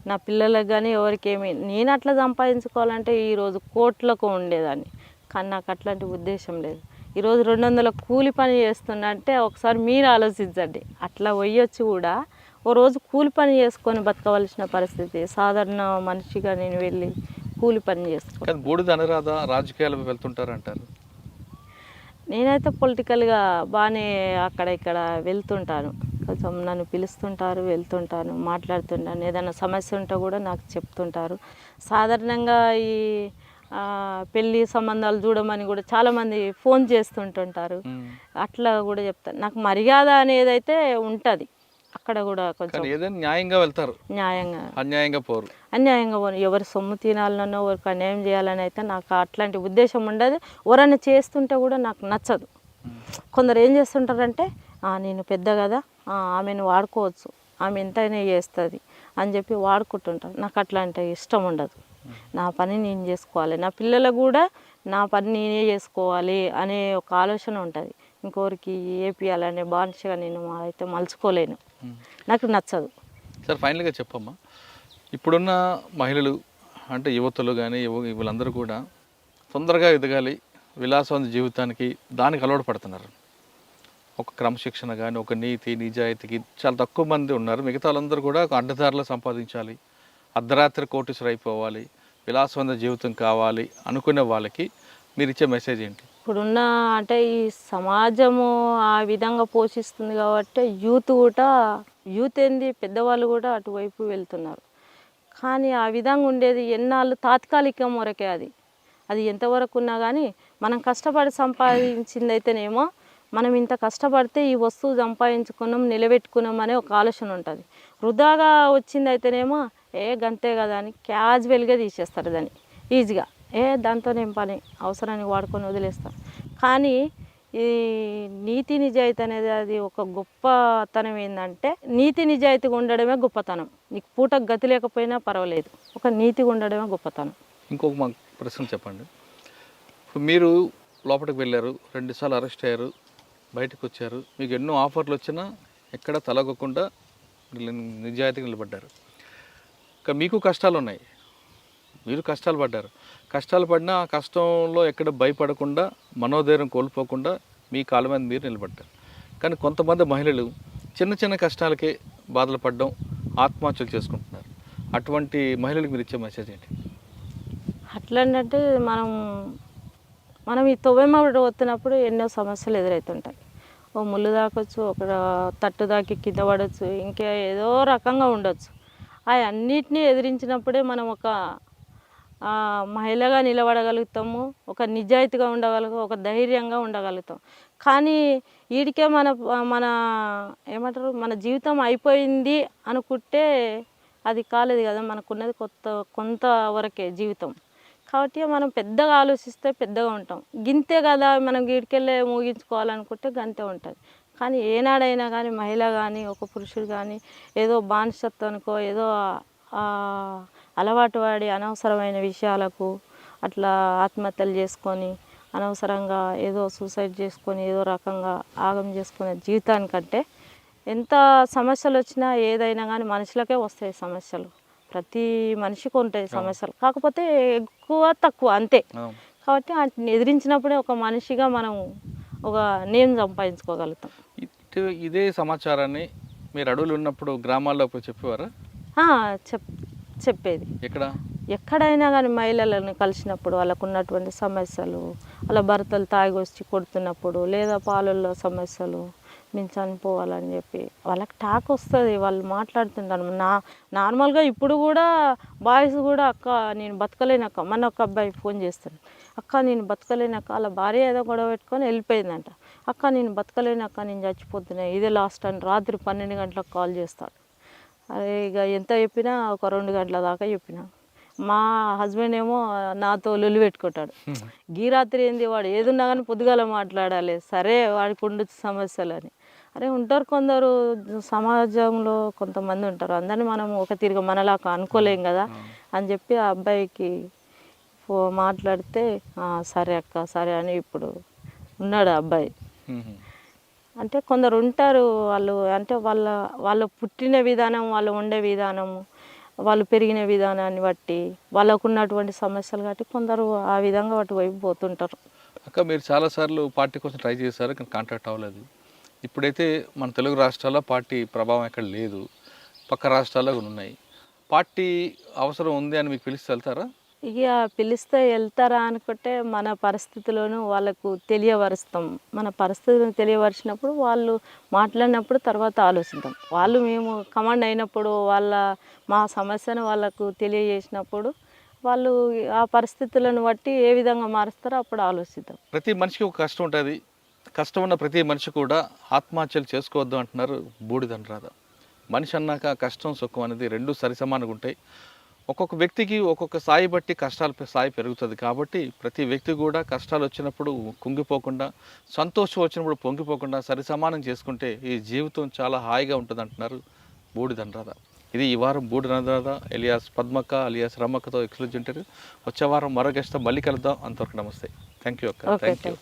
S3: నా పిల్లలకు కానీ ఎవరికేమి నేను అట్లా సంపాదించుకోవాలంటే ఈరోజు కోట్లకు ఉండేదాన్ని. కానీ నాకు అట్లాంటి ఉద్దేశం లేదు. ఈరోజు 200 కూలి పని చేస్తున్నా అంటే ఒకసారి మీరు ఆలోచించండి. అట్లా పోయొచ్చి కూడా ఓ రోజు కూలి పని చేసుకొని బతకవలసిన పరిస్థితి. సాధారణ మనిషిగా నేను వెళ్ళి కూలి పని చేసుకోవాలి.
S2: బూడిద అనురాధ రాజకీయాలు వెళ్తుంటారంటారు.
S3: నేనైతే పొలిటికల్గా బాగానే అక్కడ ఇక్కడ వెళ్తుంటాను. కొంచెం నన్ను పిలుస్తుంటారు, వెళ్తుంటాను, మాట్లాడుతుంటాను. ఏదైనా సమస్య ఉంటే కూడా నాకు చెప్తుంటారు. సాధారణంగా ఈ పెళ్ళి సంబంధాలు చూడమని కూడా చాలామంది ఫోన్ చేస్తుంటుంటారు. అట్లా కూడా చెప్తాను. నాకు మర్యాద అనేది అయితే ఉంటుంది. అక్కడ కూడా కొంచెం
S2: న్యాయంగా వెళ్తారు, అన్యాయంగా పోరు.
S3: ఎవరి సొమ్ము తినాలనో ఎవరికి అన్యాయం చేయాలని అయితే నాకు అట్లాంటి ఉద్దేశం ఉండదు. ఎవరైనా చేస్తుంటే కూడా నాకు నచ్చదు. కొందరు ఏం చేస్తుంటారంటే నేను పెద్ద కదా, ఆమెను వాడుకోవచ్చు, ఆమె ఎంతైనా చేస్తుంది అని చెప్పి వాడుకుంటుంటారు. నాకు అట్లాంటి ఇష్టం ఉండదు. నా పని నేను చేసుకోవాలి, నా పిల్లలకు కూడా నా పని నేనే చేసుకోవాలి అనే ఒక ఆలోచన ఉంటుంది. ఇంకోరికి ఏపీయాలనే బానిసగా నేను అయితే మలుచుకోలేను, నాకు నచ్చదు.
S2: సార్, ఫైనల్గా చెప్పమ్మా, ఇప్పుడున్న మహిళలు అంటే యువతులు కానీ వీళ్ళందరూ కూడా తొందరగా ఎదగాలి, విలాసవంత జీవితానికి దానికి అలవాటు పడుతున్నారు. ఒక క్రమశిక్షణ కానీ ఒక నీతి నిజాయితీకి చాలా తక్కువ మంది ఉన్నారు. మిగతా వాళ్ళందరూ కూడా ఒక అడ్డదారిలో సంపాదించాలి, అర్ధరాత్రి కోటీశ్వరులు అయిపోవాలి, విలాసవంత జీవితం కావాలి అనుకునే వాళ్ళకి మీరు ఇచ్చే మెసేజ్ ఏంటి?
S3: ఇప్పుడున్న అంటే ఈ సమాజము ఆ విధంగా పోషిస్తుంది కాబట్టి యూత్ ఏంది పెద్దవాళ్ళు కూడా అటువైపు వెళ్తున్నారు. కానీ ఆ విధంగా ఉండేది ఎన్నాళ్ళు తాత్కాలికం వరకే. అది ఎంతవరకు ఉన్నా కానీ మనం కష్టపడి సంపాదించింది అయితేనేమో మనం ఇంత కష్టపడితే ఈ వస్తువు సంపాదించుకున్నాం నిలబెట్టుకున్నాం అనే ఒక ఆలోచన ఉంటుంది. వృధాగా వచ్చింది అయితేనేమో గంతే కదా అని క్యాజువల్గా తీసేస్తారు దాన్ని ఈజీగా. దాంతోనేం పని, అవసరానికి వాడుకొని వదిలేస్తారు. కానీ ఈ నీతి నిజాయితీ అనేది అది ఒక గొప్పతనం. ఏంటంటే నీతి నిజాయితీగా ఉండడమే గొప్పతనం. నీకు పూటకు గతి లేకపోయినా పర్వాలేదు, ఒక నీతిగా ఉండడమే గొప్పతనం.
S2: ఇంకొక మా ప్రశ్న చెప్పండి. ఇప్పుడు మీరు లోపలికి వెళ్ళారు, 2 సార్లు అరెస్ట్ అయ్యారు, బయటకు వచ్చారు, మీకు ఎన్నో ఆఫర్లు వచ్చినా ఎక్కడ తలగకుండా నిజాయితీగా నిలబడ్డారు. ఇంకా మీకు కష్టాలు ఉన్నాయి, మీరు కష్టాలు పడ్డారు. కష్టాలు పడినా ఆ కష్టంలో ఎక్కడ భయపడకుండా మనోధైర్యం కోల్పోకుండా మీ కాళ్ళ మీద మీరు నిలబడ్డారు. కానీ కొంతమంది మహిళలు చిన్న చిన్న కష్టాలకే బాధలు పడడం, ఆత్మహత్యలు చేసుకుంటున్నారు. అటువంటి మహిళలకు మీరు ఇచ్చే మెసేజ్ ఏంటి?
S3: అట్లంటే మనం ఈ తొవ్వెమ్మడి వస్తున్నప్పుడు ఎన్నో సమస్యలు ఎదురవుతుంటాయి. ఓ ముళ్ళు దాకొచ్చు, ఒక తట్టు దాకి కింద పడవచ్చు, ఇంకా ఏదో రకంగా ఉండొచ్చు. అన్నిటినీ ఎదిరించినప్పుడే మనం ఒక మహిళగా నిలబడగలుగుతాము, ఒక నిజాయితీగా ఉండగలుగుతాం, ఒక ధైర్యంగా ఉండగలుగుతాం. కానీ వీడికే మన ఏమంటారు, మన జీవితం అయిపోయింది అనుకుంటే అది కాలేదు కదా. మనకున్నది కొంతవరకే జీవితం. కాబట్టి మనం పెద్దగా ఆలోచిస్తే పెద్దగా ఉంటాం. గింతే కదా మనం వీడికెళ్ళే ముగించుకోవాలనుకుంటే గంతే ఉంటుంది. కానీ ఏనాడైనా కానీ మహిళ కానీ ఒక పురుషుడు కానీ ఏదో బానిసత్వానికో ఏదో అలవాటు పడి అనవసరమైన విషయాలకు అట్లా ఆత్మహత్యలు చేసుకొని అనవసరంగా ఏదో సూసైడ్ చేసుకొని ఏదో రకంగా ఆగం చేసుకునే జీవితానికంటే ఎంత సమస్యలు వచ్చినా ఏదైనా కానీ మనుషులకే వస్తాయి సమస్యలు. ప్రతి మనిషికి ఉంటాయి సమస్యలు, కాకపోతే ఎక్కువ తక్కువ అంతే. కాబట్టి వాటిని ఎదిరించినప్పుడే ఒక మనిషిగా మనం ఒక నేమ్ సంపాదించుకోగలుగుతాం.
S2: ఇదే సమాచారాన్ని మీరు అడవులు ఉన్నప్పుడు గ్రామాల్లో చెప్పేవారా?
S3: చెప్పేది. ఎక్కడైనా కానీ మహిళలను కలిసినప్పుడు వాళ్ళకు ఉన్నటువంటి సమస్యలు, వాళ్ళ భర్తలు తాగి వచ్చి కొడుతున్నప్పుడు, లేదా పాలల్లో సమస్యలు, మేము చనిపోవాలని చెప్పి వాళ్ళకి టాక్ వస్తుంది. వాళ్ళు మాట్లాడుతుంటారు. నార్మల్గా ఇప్పుడు కూడా బాయ్స్ కూడా అక్క నేను బతకలేనక్క, మన ఒక అబ్బాయి ఫోన్ చేస్తాడు, అక్క నేను బతకలేనక్క, వాళ్ళ భార్య ఏదో గొడవ పెట్టుకొని వెళ్ళిపోయిందంట, అక్క నేను బతకలేనక్క, నేను చచ్చిపోతున్నాయి, ఇదే లాస్ట్ అని రాత్రి 12 గంటలకు కాల్ చేస్తాడు. అదే ఇక ఎంత చెప్పినా ఒక 2 గంటల దాకా చెప్పినా. మా హస్బెండ్ ఏమో నాతో లొల్లి పెట్టుకుంటాడు, గీ రాత్రి ఏంది వాడు ఏదున్నా కానీ పొద్దుగాల మాట్లాడాలి, సరే వాడికి ఉండొచ్చు సమస్యలు అని. అరే ఉంటారు కొందరు సమాజంలో, కొంతమంది ఉంటారు, అందరినీ మనం ఒక తిరిగి మనలాగా అనుకోలేం కదా అని చెప్పి ఆ అబ్బాయికి మాట్లాడితే సరే అక్క సరే అని ఇప్పుడు ఉన్నాడు ఆ అబ్బాయి. అంటే కొందరు ఉంటారు, వాళ్ళు అంటే వాళ్ళ పుట్టిన విధానం, వాళ్ళు ఉండే విధానము, వాళ్ళు పెరిగిన విధానాన్ని బట్టి, వాళ్ళకు ఉన్నటువంటి సమస్యలు బట్టి కొందరు ఆ విధంగా వాటి వైపు పోతుంటారు.
S2: అక్క మీరు చాలాసార్లు పార్టీ కోసం ట్రై చేశారు, కానీ కాంటాక్ట్ అవ్వలేదు. ఇప్పుడైతే మన తెలుగు రాష్ట్రాల్లో పార్టీ ప్రభావం ఎక్కడ లేదు, పక్క రాష్ట్రాల్లో కూడా ఉన్నాయి. పార్టీ అవసరం ఉంది అని మీకు పిలిస్తే వెళ్తారా?
S3: ఇక పిలిస్తే వెళ్తారా అనుకుంటే మన పరిస్థితులను వాళ్ళకు తెలియపరుస్తాం. మన పరిస్థితులను తెలియపరిచినప్పుడు వాళ్ళు మాట్లాడినప్పుడు తర్వాత ఆలోచిద్దాం. వాళ్ళు మేము కమాండ్ అయినప్పుడు మా సమస్యను వాళ్ళకు తెలియజేసినప్పుడు వాళ్ళు ఆ పరిస్థితులను బట్టి ఏ విధంగా మారుస్తారో అప్పుడు ఆలోచిద్దాం.
S2: ప్రతి మనిషికి ఒక కష్టం ఉంటుంది. కష్టం ఉన్న ప్రతి మనిషి కూడా ఆత్మహత్యలు చేసుకోవద్దు అంటున్నారు బూడిదనురాధ. మనిషి అన్నాక కష్టం సుఖం అనేది రెండు సరిసమానంగా ఉంటాయి. ఒక్కొక్క వ్యక్తికి ఒక్కొక్క స్థాయి బట్టి కష్టాల స్థాయి పెరుగుతుంది. కాబట్టి ప్రతి వ్యక్తి కూడా కష్టాలు వచ్చినప్పుడు కుంగిపోకుండా, సంతోషం వచ్చినప్పుడు పొంగిపోకుండా సరిసమానం చేసుకుంటే ఈ జీవితం చాలా హాయిగా ఉంటుంది అంటున్నారు బూడిదనురాధ. ఇది ఈ వారం బూడిదనురాధ alias Padmakka alias రమ్మక్కతో exclusive interview. వచ్చే వారం మరో గెస్ట్తో మళ్ళీ కలుద్దాం. అంతవరకు నమస్తే. థ్యాంక్ యూ అక్క. Thank you.